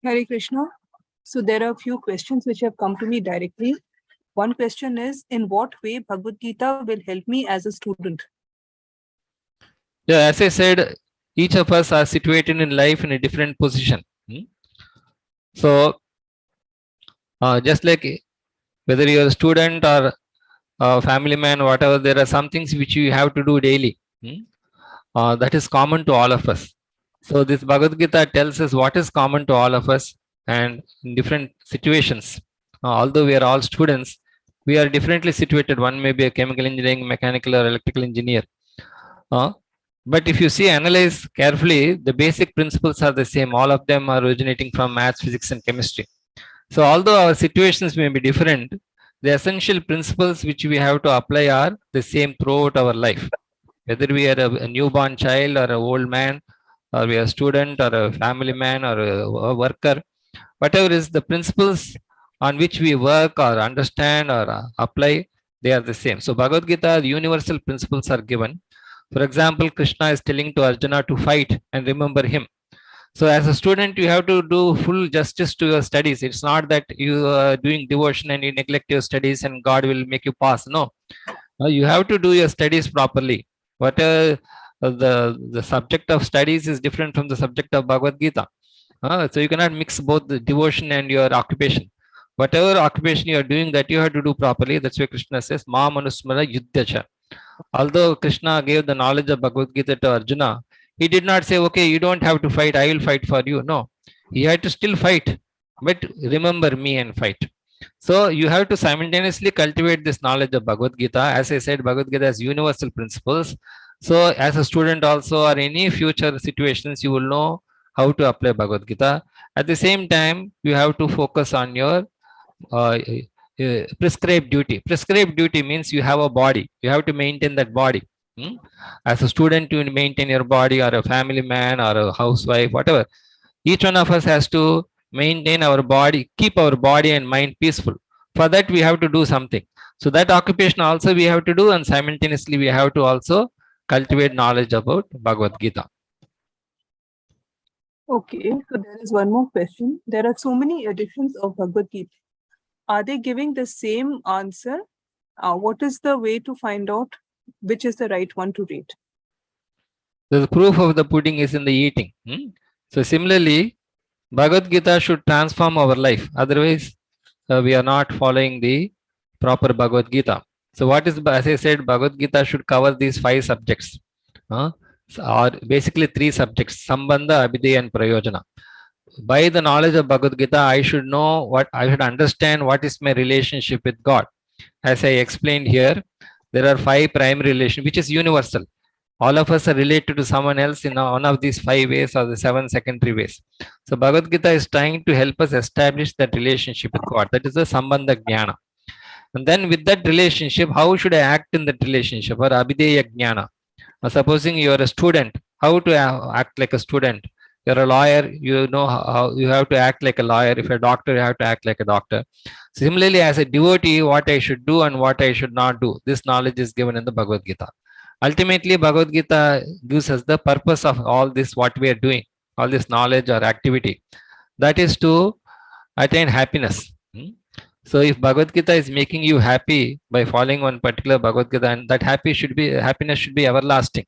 Hare Krishna. So there are a few questions which have come to me directly. One question is, in what way Bhagavad Gita will help me as a student? Yeah, as I said, each of us are situated in life in a different position. So, just like whether you're a student or a family man, whatever, there are some things which you have to do daily. That is common to all of us. So this Bhagavad Gita tells us what is common to all of us, and in different situations. Although we are all students, we are differently situated. One may be a chemical engineering, mechanical or electrical engineer. But if you see, analyze carefully, the basic principles are the same. All of them are originating from maths, physics, and chemistry. So although our situations may be different, the essential principles which we have to apply are the same throughout our life. Whether we are a newborn child or an old man, or we are a student or a family man or a worker, whatever is the principles on which we work or understand or apply, they are the same. So Bhagavad Gita, the universal principles are given. For example, Krishna is telling to Arjuna to fight and remember him. So as a student, you have to do full justice to your studies. It's not that you are doing devotion and you neglect your studies and God will make you pass. No, you have to do your studies properly. Whatever the subject of studies is different from the subject of Bhagavad Gita. So you cannot mix both the devotion and your occupation. Whatever occupation you are doing, that you have to do properly. That's why Krishna says, Ma manusmara yuddhacha. Although Krishna gave the knowledge of Bhagavad Gita to Arjuna, he did not say, okay, you don't have to fight, I will fight for you. No, he had to still fight, but remember me and fight. So you have to simultaneously cultivate this knowledge of Bhagavad Gita. As I said, Bhagavad Gita has universal principles. So as a student also, or any future situations, you will know how to apply Bhagavad Gita. At the same time, you have to focus on your prescribed duty. Prescribed duty means you have a body. You have to maintain that body. As a student, you maintain your body, or a family man, or a housewife, whatever. Each one of us has to maintain our body, keep our body and mind peaceful. For that, we have to do something. So that occupation also we have to do, and simultaneously we have to also cultivate knowledge about Bhagavad Gita. Okay, so there is one more question. There are so many editions of Bhagavad Gita. Are they giving the same answer? What is the way to find out which is the right one to read? The proof of the pudding is in the eating. So similarly, Bhagavad Gita should transform our life. Otherwise, we are not following the proper Bhagavad Gita. So what is, as I said, Bhagavad Gita should cover these 5 subjects. Or basically 3 subjects: Sambandha, Abhidheya, and Prayojana. By the knowledge of Bhagavad Gita, I should know what I should understand, what is my relationship with God. As I explained here, there are 5 primary relations, which is universal. All of us are related to someone else in one of these 5 ways or the 7 secondary ways. So Bhagavad Gita is trying to help us establish that relationship with God. That is the Sambandha Jnana. And then with that relationship, how should I act in that relationship, or Abhidheya Jnana? Supposing you are a student, how to act like a student? You're a lawyer, you know how you have to act like a lawyer. If you're a doctor, you have to act like a doctor. Similarly, as a devotee, what I should do and what I should not do, this knowledge is given in the Bhagavad Gita. Ultimately, Bhagavad Gita gives us the purpose of all this, what we are doing, all this knowledge or activity. That is to attain happiness. So if Bhagavad Gita is making you happy by following one particular Bhagavad Gita, and that happiness should be everlasting.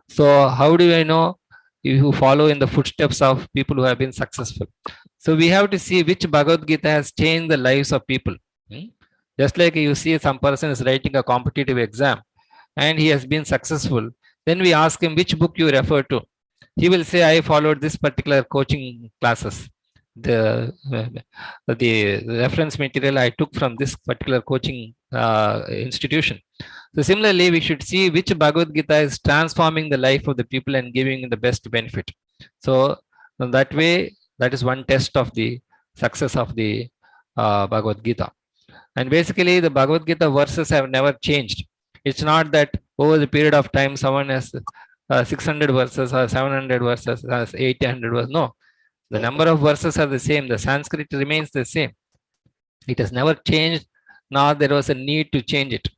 So how do I know if you follow in the footsteps of people who have been successful? So we have to see which Bhagavad Gita has changed the lives of people. Just like you see some person is writing a competitive exam and he has been successful, then we ask him which book you refer to. He will say, I followed this particular coaching classes. The reference material I took from this particular coaching institution. So similarly, we should see which Bhagavad Gita is transforming the life of the people and giving the best benefit. So that way, that is one test of the success of the Bhagavad Gita. And basically, the Bhagavad Gita verses have never changed. It's not that over the period of time someone has 600 verses or 700 verses, 800 verses. No. The number of verses are the same. The Sanskrit remains the same. It has never changed, nor there was a need to change it.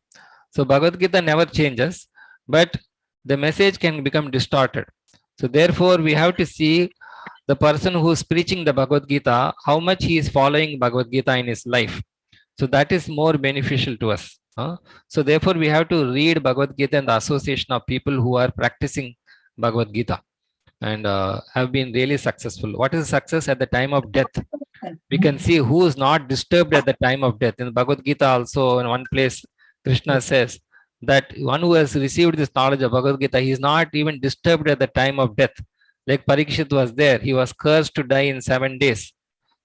So Bhagavad Gita never changes, but the message can become distorted. So therefore, we have to see the person who is preaching the Bhagavad Gita, how much he is following Bhagavad Gita in his life. So that is more beneficial to us. So therefore, we have to read Bhagavad Gita in the association of people who are practicing Bhagavad Gita and have been really successful. What is success at the time of death? We can see who is not disturbed at the time of death. In Bhagavad Gita also, in one place, Krishna says that one who has received this knowledge of Bhagavad Gita, he is not even disturbed at the time of death. Like Parikshit was there, he was cursed to die in 7 days.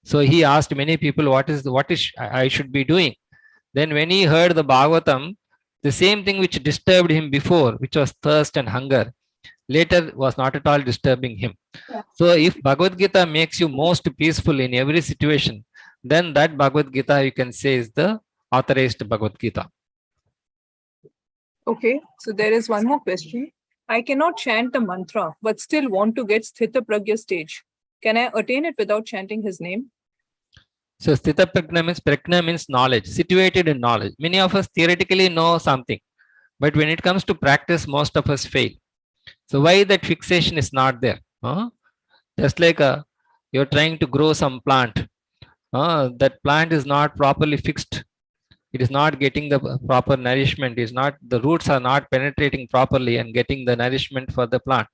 So he asked many people, what is I should be doing? Then when he heard the Bhagavatam, the same thing which disturbed him before, which was thirst and hunger, later was not at all disturbing him. So if Bhagavad Gita makes you most peaceful in every situation, then that Bhagavad Gita you can say is the authorized Bhagavad Gita. Okay, so there is one more question. I cannot chant the mantra, but still want to get Sthita Pragya stage. Can I attain it without chanting his name? So Sthita Prajna means knowledge, situated in knowledge. Many of us theoretically know something, but when it comes to practice, most of us fail. So why that fixation is not there? Just like you're trying to grow some plant. That plant is not properly fixed. It is not getting the proper nourishment. The roots are not penetrating properly and getting the nourishment for the plant.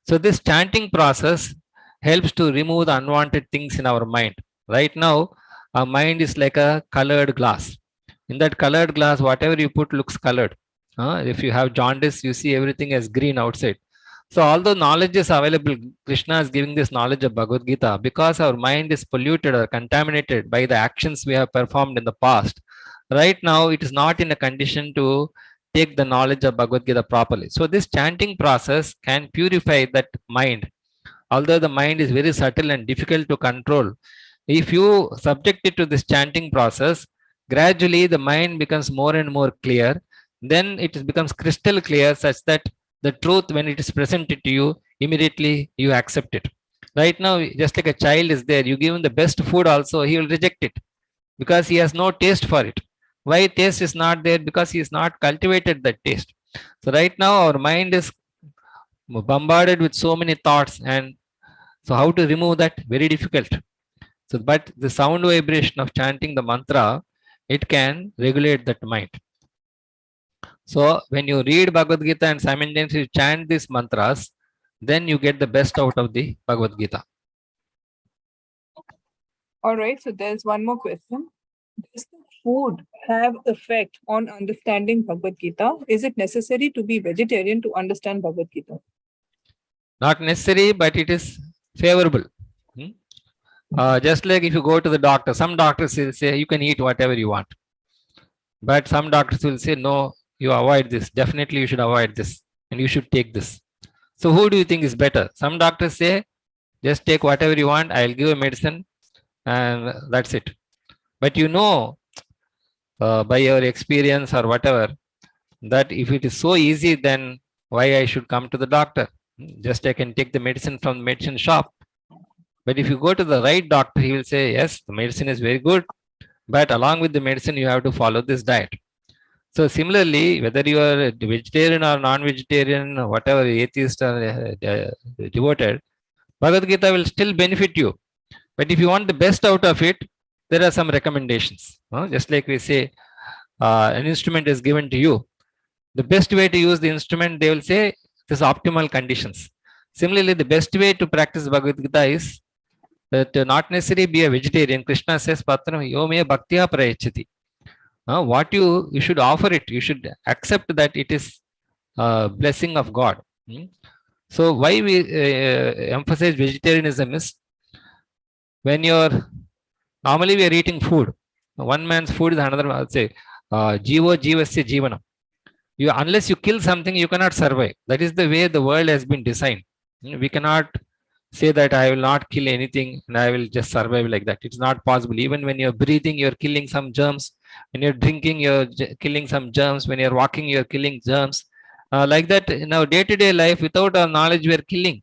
So this chanting process helps to remove the unwanted things in our mind. Right now, our mind is like a colored glass. In that colored glass, whatever you put looks colored. If you have jaundice, you see everything as green outside. So although knowledge is available, Krishna is giving this knowledge of Bhagavad Gita because our mind is polluted or contaminated by the actions we have performed in the past. Right now, it is not in a condition to take the knowledge of Bhagavad Gita properly. So this chanting process can purify that mind. Although the mind is very subtle and difficult to control, if you subject it to this chanting process, gradually the mind becomes more and more clear. Then it becomes crystal clear such that the truth, when it is presented to you, immediately you accept it. Right now, just like a child is there, you give him the best food also, he will reject it because he has no taste for it. Why taste is not there? Because he has not cultivated that taste. So right now our mind is bombarded with so many thoughts, and so how to remove that? Very difficult. So but the sound vibration of chanting the mantra, it can regulate that mind. So when you read Bhagavad Gita and simultaneously chant these mantras, then you get the best out of the Bhagavad Gita. All right, so there's one more question. Does the food have effect on understanding Bhagavad Gita? Is it necessary to be vegetarian to understand Bhagavad Gita? Not necessary, but it is favorable. Just like if you go to the doctor, some doctors will say you can eat whatever you want. But some doctors will say, no, you avoid this. Definitely you should avoid this and you should take this. So who do you think is better? Some doctors say, just take whatever you want. I'll give a medicine and that's it. But you know, by your experience or whatever, that if it is so easy, then why I should come to the doctor? Just I can take the medicine from the medicine shop. But if you go to the right doctor, he will say, yes, the medicine is very good, but along with the medicine, you have to follow this diet. So similarly, whether you are a vegetarian or non-vegetarian, or whatever, atheist or devoted, Bhagavad Gita will still benefit you. But if you want the best out of it, there are some recommendations. Just like we say, an instrument is given to you. The best way to use the instrument, they will say, this optimal conditions. Similarly, the best way to practice Bhagavad Gita is that not necessarily be a vegetarian. Krishna says, Patram, yo me bhaktiya prayachati. What you should offer it, you should accept that it is blessing of God. So why we emphasize vegetarianism is when normally we are eating food. One man's food is another, I'll say, jivo jivasya jivanam. Unless you kill something, you cannot survive. That is the way the world has been designed. We cannot say that I will not kill anything and I will just survive like that. It's not possible. Even when you're breathing, you're killing some germs. When you're drinking, you're killing some germs. When you're walking, you're killing germs. Like that, in our day-to-day life, without our knowledge, we are killing.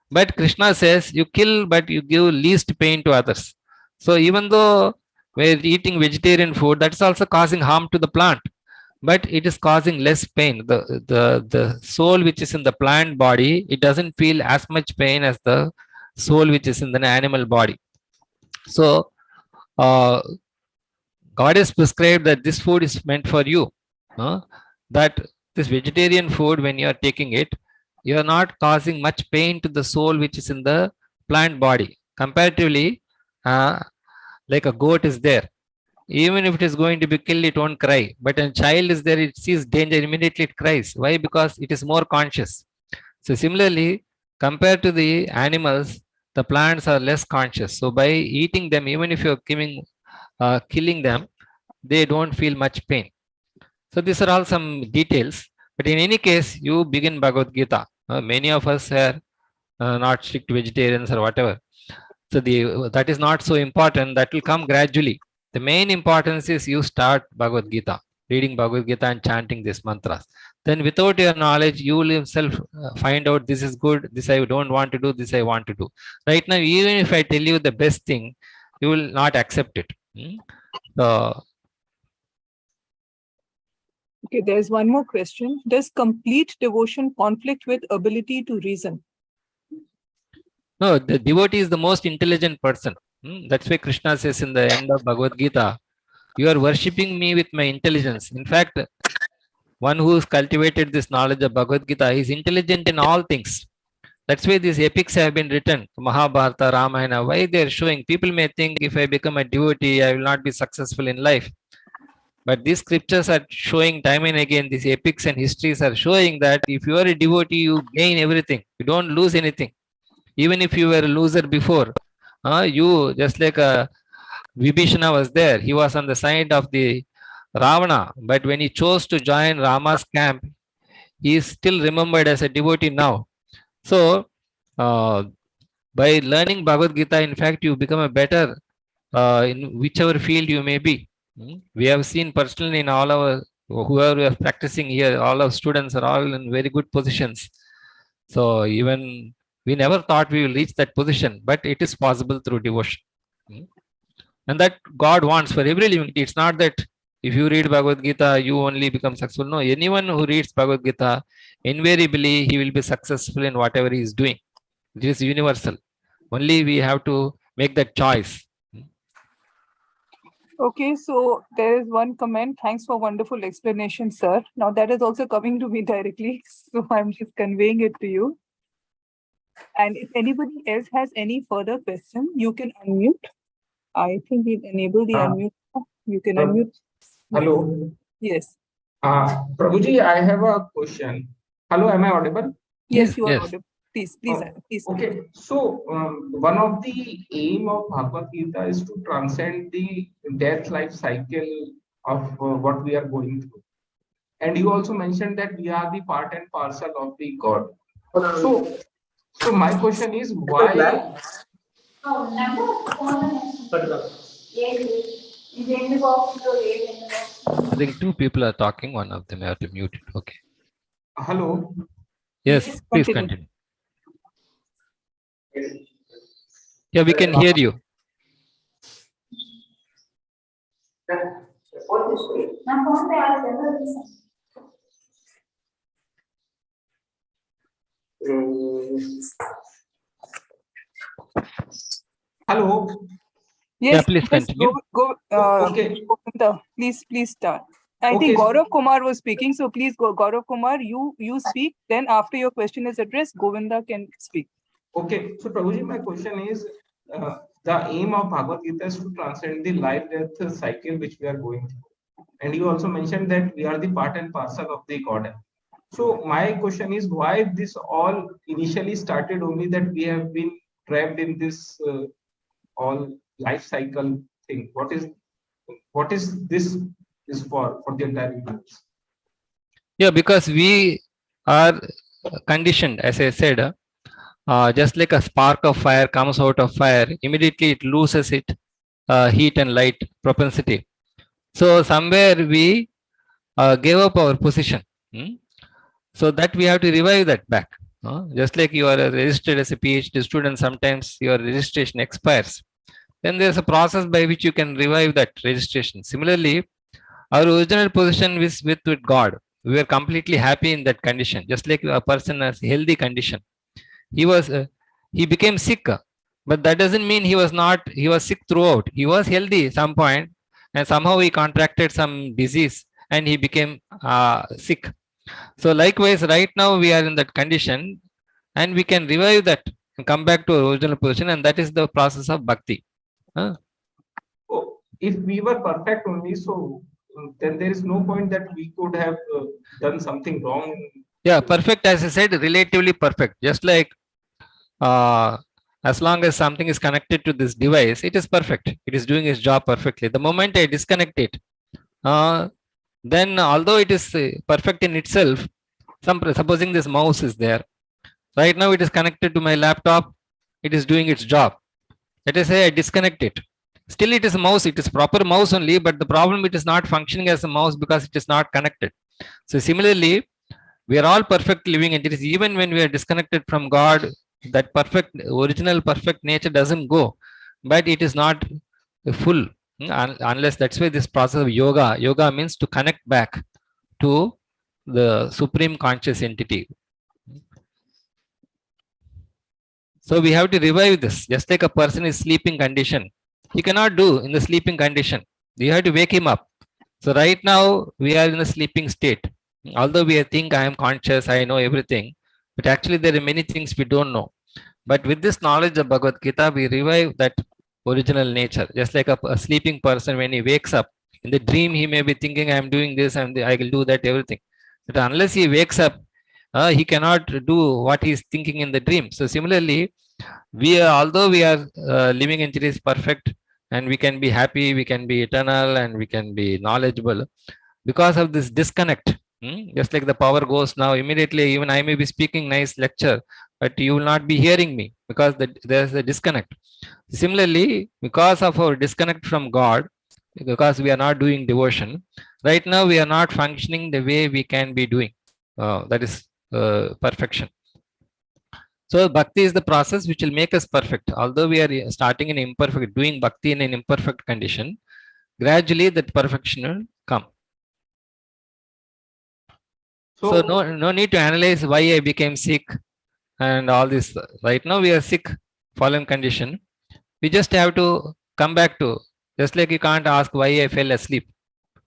But Krishna says you kill, but you give least pain to others. So even though we're eating vegetarian food, that's also causing harm to the plant, but it is causing less pain. The soul which is in the plant body, it doesn't feel as much pain as the soul which is in the animal body. So uh, God has prescribed that this food is meant for you. That this vegetarian food, when you are taking it, you are not causing much pain to the soul which is in the plant body. Comparatively, like a goat is there. Even if it is going to be killed, it won't cry. But a child is there, it sees danger, immediately it cries. Why? Because it is more conscious. So similarly, compared to the animals, the plants are less conscious. So by eating them, even if you're killing them, they don't feel much pain. So these are all some details. But in any case, you begin Bhagavad-Gita. Many of us are not strict vegetarians or whatever. So that is not so important. That will come gradually. The main importance is you start Bhagavad-Gita, reading Bhagavad-Gita and chanting these mantras. Then without your knowledge, you will yourself find out this is good, this I don't want to do, this I want to do. Right now, even if I tell you the best thing, you will not accept it. So, Okay, there's one more question. Does complete devotion conflict with ability to reason? no, the devotee is the most intelligent person. That's why Krishna says in the end of Bhagavad Gita, you are worshipping me with my intelligence. In fact, one who has cultivated this knowledge of Bhagavad Gita is intelligent in all things. That's why these epics have been written, Mahabharata, Ramayana. Why they are showing? People may think if I become a devotee, I will not be successful in life. But these scriptures are showing time and again, these epics and histories are showing that if you are a devotee, you gain everything. You don't lose anything. Even if you were a loser before, you just like Vibhishana was there. He was on the side of the Ravana. But when he chose to join Rama's camp, he is still remembered as a devotee now. So, by learning Bhagavad Gita, in fact, you become a better in whichever field you may be. We have seen personally in all our whoever are practicing here, all our students are all in very good positions. So even we never thought we will reach that position, but it is possible through devotion. And that God wants for every living. It's not that if you read Bhagavad Gita, you only become successful. No, anyone who reads Bhagavad Gita, invariably he will be successful in whatever he is doing. It is universal. Only we have to make that choice. Okay, so there is one comment. Thanks for wonderful explanation, sir. Now that is also coming to me directly, so I'm just conveying it to you. And if anybody else has any further question, you can unmute. I think we've enabled the unmute. You can unmute. Hello. Yes. Prabhuji, I have a question. Hello, am I audible? Yes, you are Yes. audible. Please. Okay, so one of the aim of Bhagavad Gita is to transcend the death life cycle of what we are going through. And you also mentioned that we are the part and parcel of the God. So my question is why? I think two people are talking. One of them have to mute it. Okay. Hello. Yes, please continue. Yeah, we can hear you. Hello. Yes, Yeah, please continue. Okay. Govinda, please start. I Okay, think so- Gaurav Kumar was speaking, so please go, Gaurav Kumar, you speak. Then after your question is addressed, Govinda can speak. Okay, so Prabhuji, my question is the aim of Bhagavad Gita is to transcend the life-death cycle which we are going through. And you also mentioned that we are the part and parcel of the Godhead. So my question is why this all initially started only that we have been trapped in this all life cycle thing. What is this is for the entire universe? Yeah, because we are conditioned, as I said, just like a spark of fire comes out of fire, immediately it loses its heat and light propensity. So somewhere we gave up our position. So that we have to revive that back. Just like you are registered as a PhD student, sometimes your registration expires. Then there's a process by which you can revive that registration. Similarly, our original position is with God. We were completely happy in that condition. Just like a person has healthy condition, he became sick, but that doesn't mean he was sick throughout. He was healthy some point, and somehow he contracted some disease and he became sick. So likewise, right now we are in that condition, and we can revive that and come back to our original position, and that is the process of bhakti. Oh, if we were perfect only, so then there is no point that we could have done something wrong. Yeah, perfect, as I said, relatively perfect. Just like as long as something is connected to this device, it is perfect. It is doing its job perfectly. The moment I disconnect it, then although it is perfect in itself, supposing this mouse is there, right now it is connected to my laptop, it is doing its job. Let us say I disconnect it. Still it is a mouse, it is proper mouse only, but the problem, it is not functioning as a mouse because it is not connected. So similarly, we are all perfect living entities. Even when we are disconnected from God, that perfect, original perfect nature doesn't go, but it is not full. Unless, that's why this process of yoga means to connect back to the supreme conscious entity. So we have to revive this. Just like a person is sleeping condition, he cannot do in the sleeping condition. You have to wake him up. So right now we are in a sleeping state. Although we think I am conscious, I know everything, but actually there are many things we don't know. But with this knowledge of Bhagavad Gita, we revive that original nature. Just like a sleeping person, when he wakes up, in the dream he may be thinking, I am doing this, I will do that, everything. But unless he wakes up, he cannot do what he is thinking in the dream. So similarly, although we are living entities perfect, and we can be happy, we can be eternal, and we can be knowledgeable, because of this disconnect. Just like the power goes now, immediately even I may be speaking nice lecture, but you will not be hearing me because there's a disconnect. Similarly, because of our disconnect from God, because we are not doing devotion, right now we are not functioning the way we can be doing. That is perfection. So bhakti is the process which will make us perfect. Although we are starting in imperfect, doing bhakti in an imperfect condition, gradually that perfection will come. So no need to analyze why I became sick and all this. Right now we are sick, fallen condition. We just have to come back to, just like you can't ask why I fell asleep.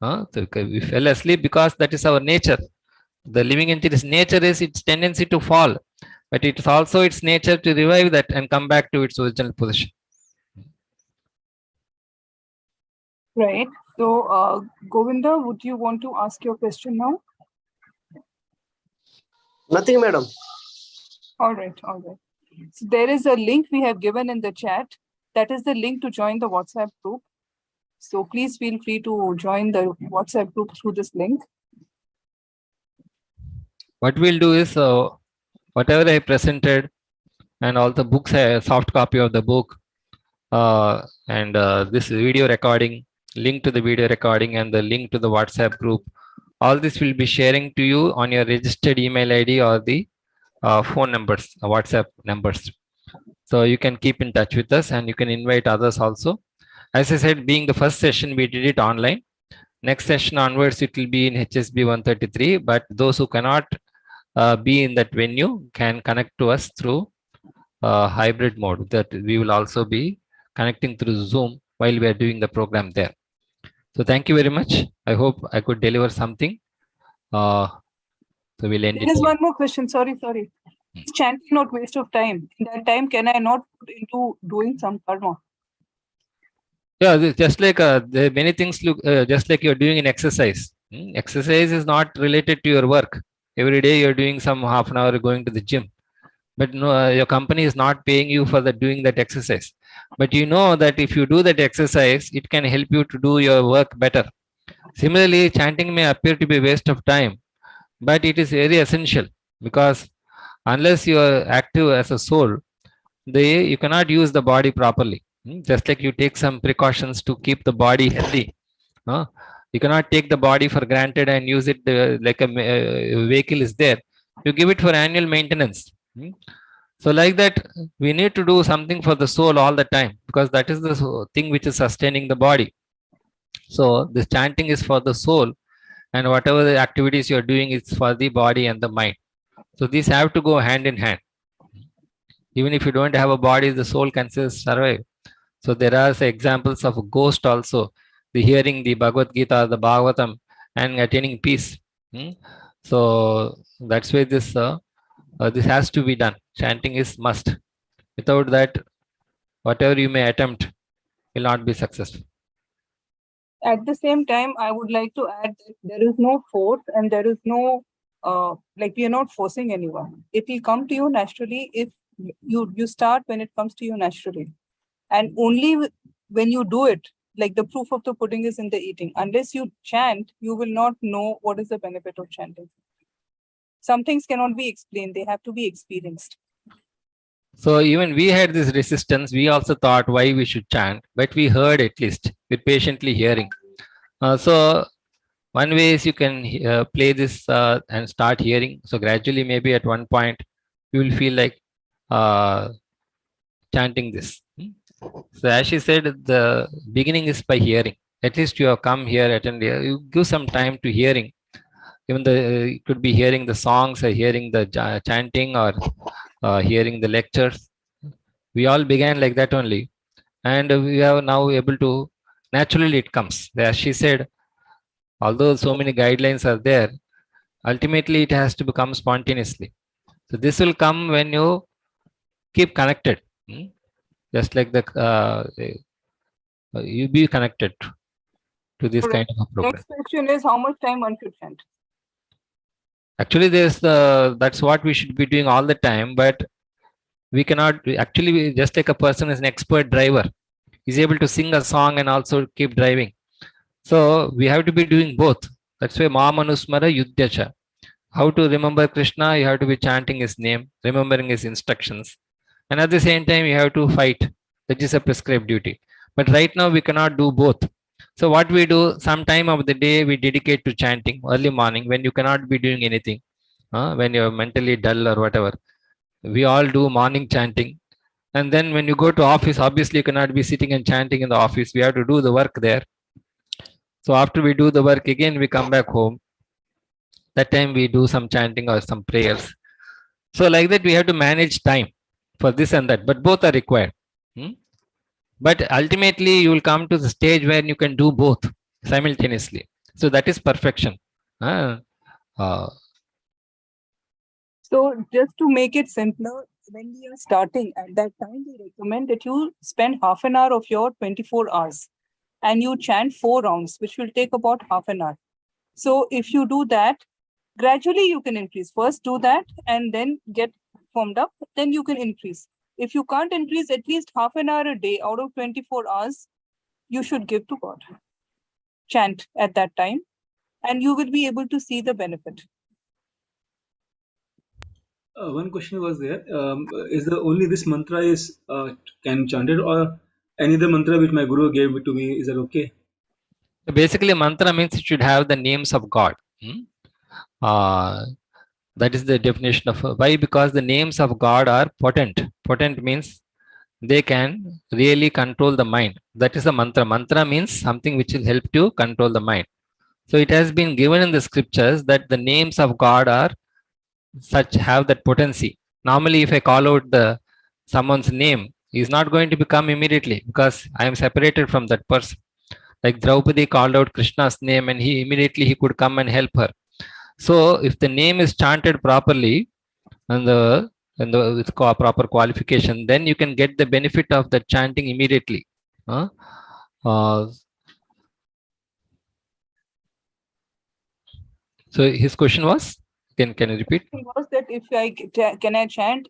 So we fell asleep because that is our nature. The living entity's nature is its tendency to fall, but it is also its nature to revive that and come back to its original position. Right. So, Govinda, would you want to ask your question now? Nothing, madam. All right. So there is a link we have given in the chat. That is the link to join the WhatsApp group. So please feel free to join the WhatsApp group through this link. What we'll do is, whatever I presented and all the books, a soft copy of the book, and this video recording, link to the video recording, and the link to the WhatsApp group, all this will be sharing to you on your registered email ID or the phone numbers, WhatsApp numbers. So you can keep in touch with us, and you can invite others also. As I said, being the first session, we did it online. Next session onwards, it will be in HSB 133, but those who cannot be in that venue can connect to us through hybrid mode, that we will also be connecting through Zoom while we are doing the program there. So thank you very much. I hope I could deliver something. So we'll end it. There is one more question. Sorry. Is chanting not waste of time? In that time, can I not put into doing some karma? Yeah, just like there are many things look just like you're doing an exercise. Exercise is not related to your work. Every day you're doing some half an hour going to the gym, but no, your company is not paying you for doing that exercise. But you know that if you do that exercise, it can help you to do your work better. Similarly, chanting may appear to be a waste of time, but it is very essential, because unless you are active as a soul, you cannot use the body properly. Just like you take some precautions to keep the body healthy. You cannot take the body for granted and use it like a vehicle is there. You give it for annual maintenance. Hmm? So like that, we need to do something for the soul all the time, because that is the thing which is sustaining the body. So this chanting is for the soul, and whatever the activities you are doing is for the body and the mind. So these have to go hand in hand. Even if you don't have a body, the soul can still survive. So there are say, examples of a ghost also, the hearing the Bhagavad-Gita, the Bhagavatam, and attaining peace. Hmm? So that's why this has to be done. Chanting is must. Without that, whatever you may attempt will not be successful. At the same time, I would like to add that there is no force and there is no, like we are not forcing anyone. It will come to you naturally if you start when it comes to you naturally. And only when you do it, like the proof of the pudding is in the eating. Unless you chant, you will not know what is the benefit of chanting. Some things cannot be explained, they have to be experienced. So even we had this resistance. We also thought why we should chant, but we heard at least. We're patiently hearing. So one way is you can play this and start hearing. So gradually, maybe at one point, you will feel like chanting this. So as she said, the beginning is by hearing. At least you have come here, attend here. You give some time to hearing. Even you could be hearing the songs, or hearing the chanting, or hearing the lectures. We all began like that only, and we are now able to. Naturally, it comes. As she said, although so many guidelines are there, ultimately it has to become spontaneously. So this will come when you keep connected. Just like you be connected to this kind of a program. Next question is how much time one should chant? Actually, that's what we should be doing all the time, but we cannot actually, just like a person is an expert driver, he's able to sing a song and also keep driving. So we have to be doing both. That's why Mamanusmara Yudhyacha. How to remember Krishna, you have to be chanting his name, remembering his instructions. And at the same time, you have to fight. That is a prescribed duty. But right now, we cannot do both. So what we do, some time of the day, we dedicate to chanting early morning when you cannot be doing anything, when you're mentally dull or whatever. We all do morning chanting. And then when you go to office, obviously you cannot be sitting and chanting in the office. We have to do the work there. So after we do the work again, we come back home. That time we do some chanting or some prayers. So like that, we have to manage time for this and that, but both are required. But ultimately, you will come to the stage where you can do both simultaneously. So that is perfection. So just to make it simpler, when we are starting at that time, we recommend that you spend half an hour of your 24 hours and you chant 4 rounds, which will take about half an hour. So if you do that, gradually you can increase. First do that and then get formed up, then you can increase. If you can't increase, at least half an hour a day out of 24 hours, you should give to God. Chant at that time and you will be able to see the benefit. One question was there. Is the only this mantra is can chanted, or any other mantra which my guru gave it to me? Is that okay? Basically, mantra means it should have the names of God. That is the definition of why, because the names of God are potent. Potent means they can really control the mind. That is a mantra. Mantra means something which will help to control the mind. So it has been given in the scriptures that the names of God are such, have that potency. Normally, if I call out someone's name, he is not going to become immediately, because I am separated from that person. Like Draupadi called out Krishna's name and he could come and help her. So if the name is chanted properly and with proper qualification, then you can get the benefit of the chanting immediately. So his question was, can you repeat? It was that if can I chant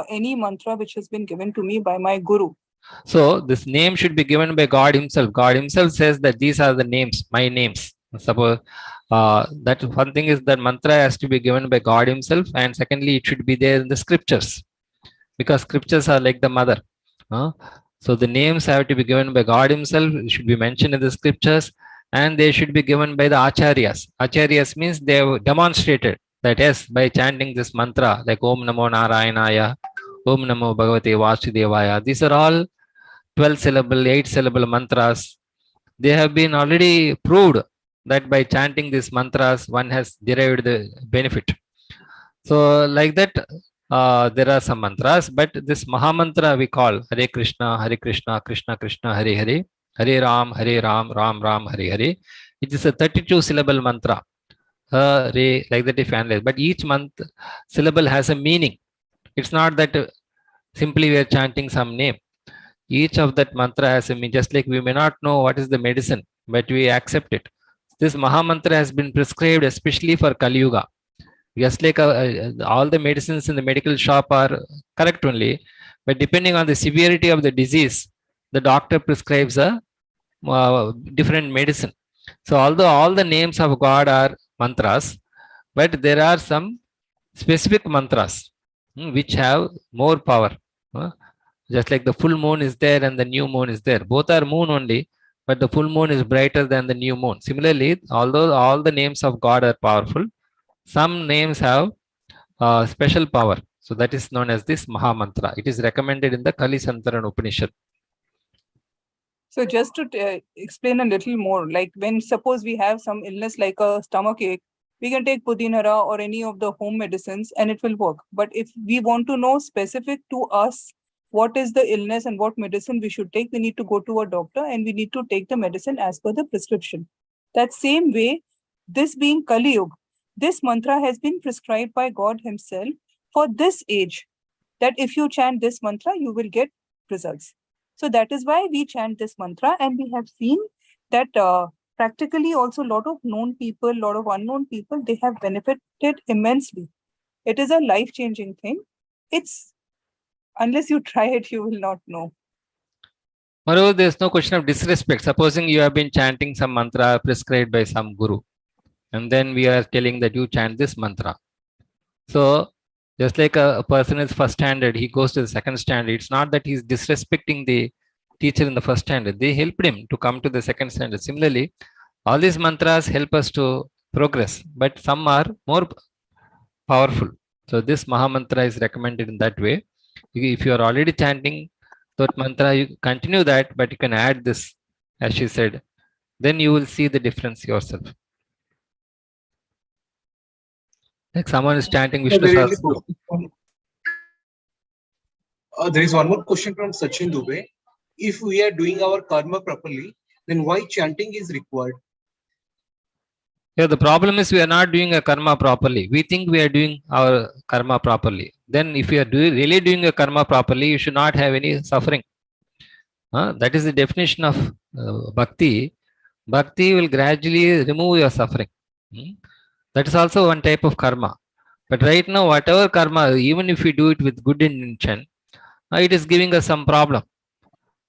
any mantra which has been given to me by my guru? So this name should be given by God himself. God himself says that these are the names, my names. Suppose that one thing is that mantra has to be given by God himself, and secondly, it should be there in the scriptures, because scriptures are like the mother. So the names have to be given by God himself. It should be mentioned in the scriptures, and they should be given by the acharyas. Acharyas means they have demonstrated that yes, by chanting this mantra like Om Namo Narayanaya, Om Namo Bhagavate Vasudevaya, these are all 12 syllable, 8 syllable mantras. They have been already proved that by chanting these mantras, one has derived the benefit. So, like that, there are some mantras, but this Mahamantra we call Hare Krishna, Krishna Krishna, Hare Hare, Hare Ram, Ram Ram, Hare Hare. It is a 32 syllable mantra. Hare, like that if you analyze. But each month syllable has a meaning. It's not that simply we are chanting some name. Each of that mantra has a meaning. Just like we may not know what is the medicine, but we accept it. This Mahamantra has been prescribed especially for Kali Yuga. Just like all the medicines in the medical shop are correct only, but depending on the severity of the disease, the doctor prescribes a different medicine. So although all the names of God are mantras, but there are some specific mantras which have more power. Just like the full moon is there and the new moon is there. Both are moon only, but the full moon is brighter than the new moon. Similarly, although all the names of God are powerful, some names have special power. So that is known as this Mahamantra. It is recommended in the Kali Santaran Upanishad. So just to explain a little more, like when suppose we have some illness like a stomach ache, we can take Pudinara or any of the home medicines and it will work. But if we want to know specific to us, what is the illness and what medicine we should take, we need to go to a doctor and we need to take the medicine as per the prescription. That same way, this being Kali Yuga, this mantra has been prescribed by God himself for this age, that if you chant this mantra, you will get results. So that is why we chant this mantra, and we have seen that practically also a lot of known people, a lot of unknown people, they have benefited immensely. It is a life-changing thing. It's, unless you try it, you will not know. Moreover, there is no question of disrespect. Supposing you have been chanting some mantra prescribed by some guru, and then we are telling that you chant this mantra. So, just like a person is first standard, he goes to the second standard. It's not that he's disrespecting the teacher in the first standard. They helped him to come to the second standard. Similarly, all these mantras help us to progress, but some are more powerful. So, this Mahamantra is recommended in that way. If you are already chanting that mantra, you continue that, but you can add this, as she said, then you will see the difference yourself. Like someone is chanting Vishnu Sahasranam. There is one more question from Sachin Dubey. If we are doing our karma properly, then why chanting is required? Yeah, the problem is we are not doing a karma properly. We think we are doing our karma properly. Then if you are really doing a karma properly, you should not have any suffering. That is the definition of bhakti. Bhakti will gradually remove your suffering. That is also one type of karma. But right now, whatever karma, even if we do it with good intention, it is giving us some problem.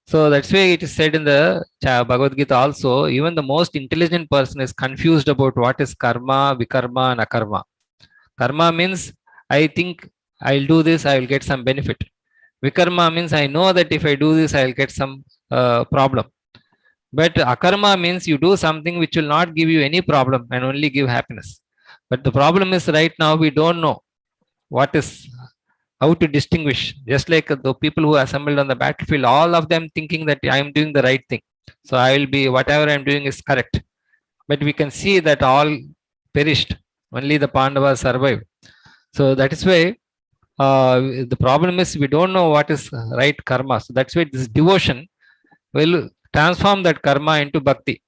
So that's why it is said in the Bhagavad-Gita also, even the most intelligent person is confused about what is karma, vikarma and akarma. Karma means, I think I'll do this, I will get some benefit. Vikarma means, I know that if I do this, I will get some problem. But akarma means you do something which will not give you any problem and only give happiness. But the problem is right now we don't know what is, how to distinguish. Just like the people who assembled on the battlefield, all of them thinking that I am doing the right thing. So I will be, whatever I am doing is correct. But we can see that all perished. Only the Pandavas survived. So that is why the problem is we don't know what is right karma. So that's why this devotion will transform that karma into bhakti.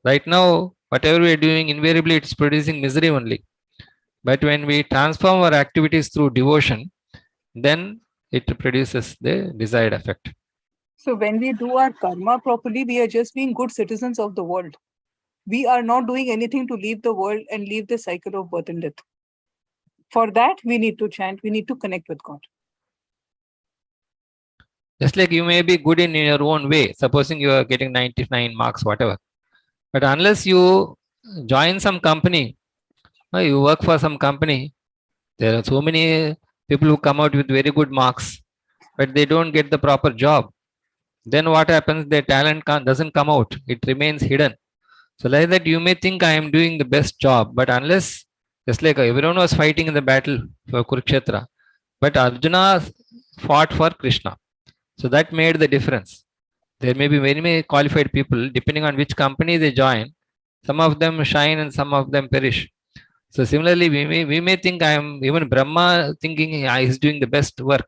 Right now, whatever we are doing, invariably it's producing misery only. But when we transform our activities through devotion, then it produces the desired effect. So when we do our karma properly, we are just being good citizens of the world. We are not doing anything to leave the world and leave the cycle of birth and death. For that, we need to chant, we need to connect with God. Just like you may be good in your own way, supposing you are getting 99 marks, whatever. But unless you join some company, you work for some company, there are so many people who come out with very good marks, but they don't get the proper job. Then what happens? Their talent doesn't come out. It remains hidden. So like that, you may think I am doing the best job, but unless Just like everyone was fighting in the battle for Kurukshetra, but Arjuna fought for Krishna. So that made the difference. There may be many qualified people, depending on which company they join. Some of them shine and some of them perish. So similarly, we may think even Brahma thinking he is doing the best work.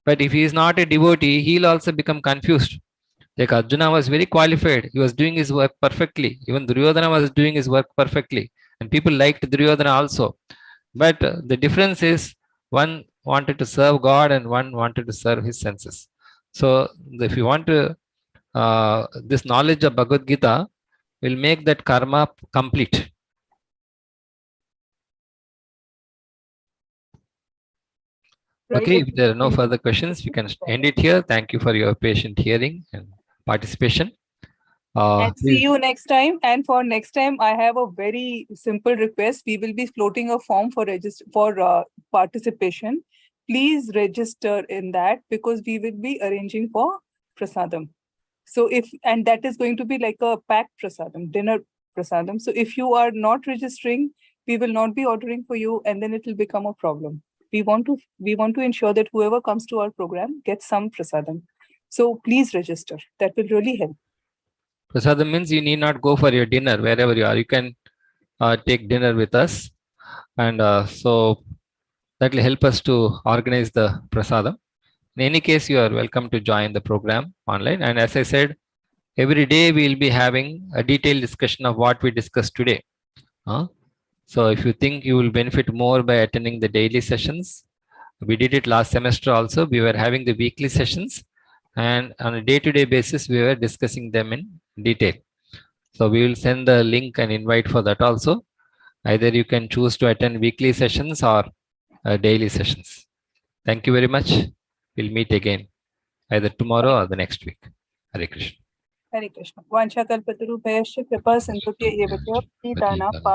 But if he is not a devotee, he'll also become confused. Like Arjuna was very qualified. He was doing his work perfectly. Even Duryodhana was doing his work perfectly. And people liked Duryodhana also. But the difference is one wanted to serve God and one wanted to serve his senses. So if you want to, this knowledge of Bhagavad Gita will make that karma complete. Right. Okay, if there are no further questions, we can end it here. Thank you for your patient hearing and participation. And see you next time. And for next time, I have a very simple request. We will be floating a form for participation. Please register in that because we will be arranging for prasadam. So and that is going to be like a packed prasadam, dinner prasadam. So if you are not registering, we will not be ordering for you, and then it will become a problem. We want to ensure that whoever comes to our program gets some prasadam. So please register. That will really help. Prasadam means you need not go for your dinner wherever you are. You can take dinner with us, and so that will help us to organize the prasadam. In any case, you are welcome to join the program online. And as I said, every day we will be having a detailed discussion of what we discussed today. So if you think you will benefit more by attending the daily sessions, we did it last semester also. We were having the weekly sessions, and on a day-to-day basis, we were discussing them in detail. So we will send the link and invite for that also. Either you can choose to attend weekly sessions or daily sessions. Thank you very much. We'll meet again either tomorrow or the next week. Hare Krishna. Hare Krishna. Vancha kalpatarubhyascha kripa sindhubhya eva cha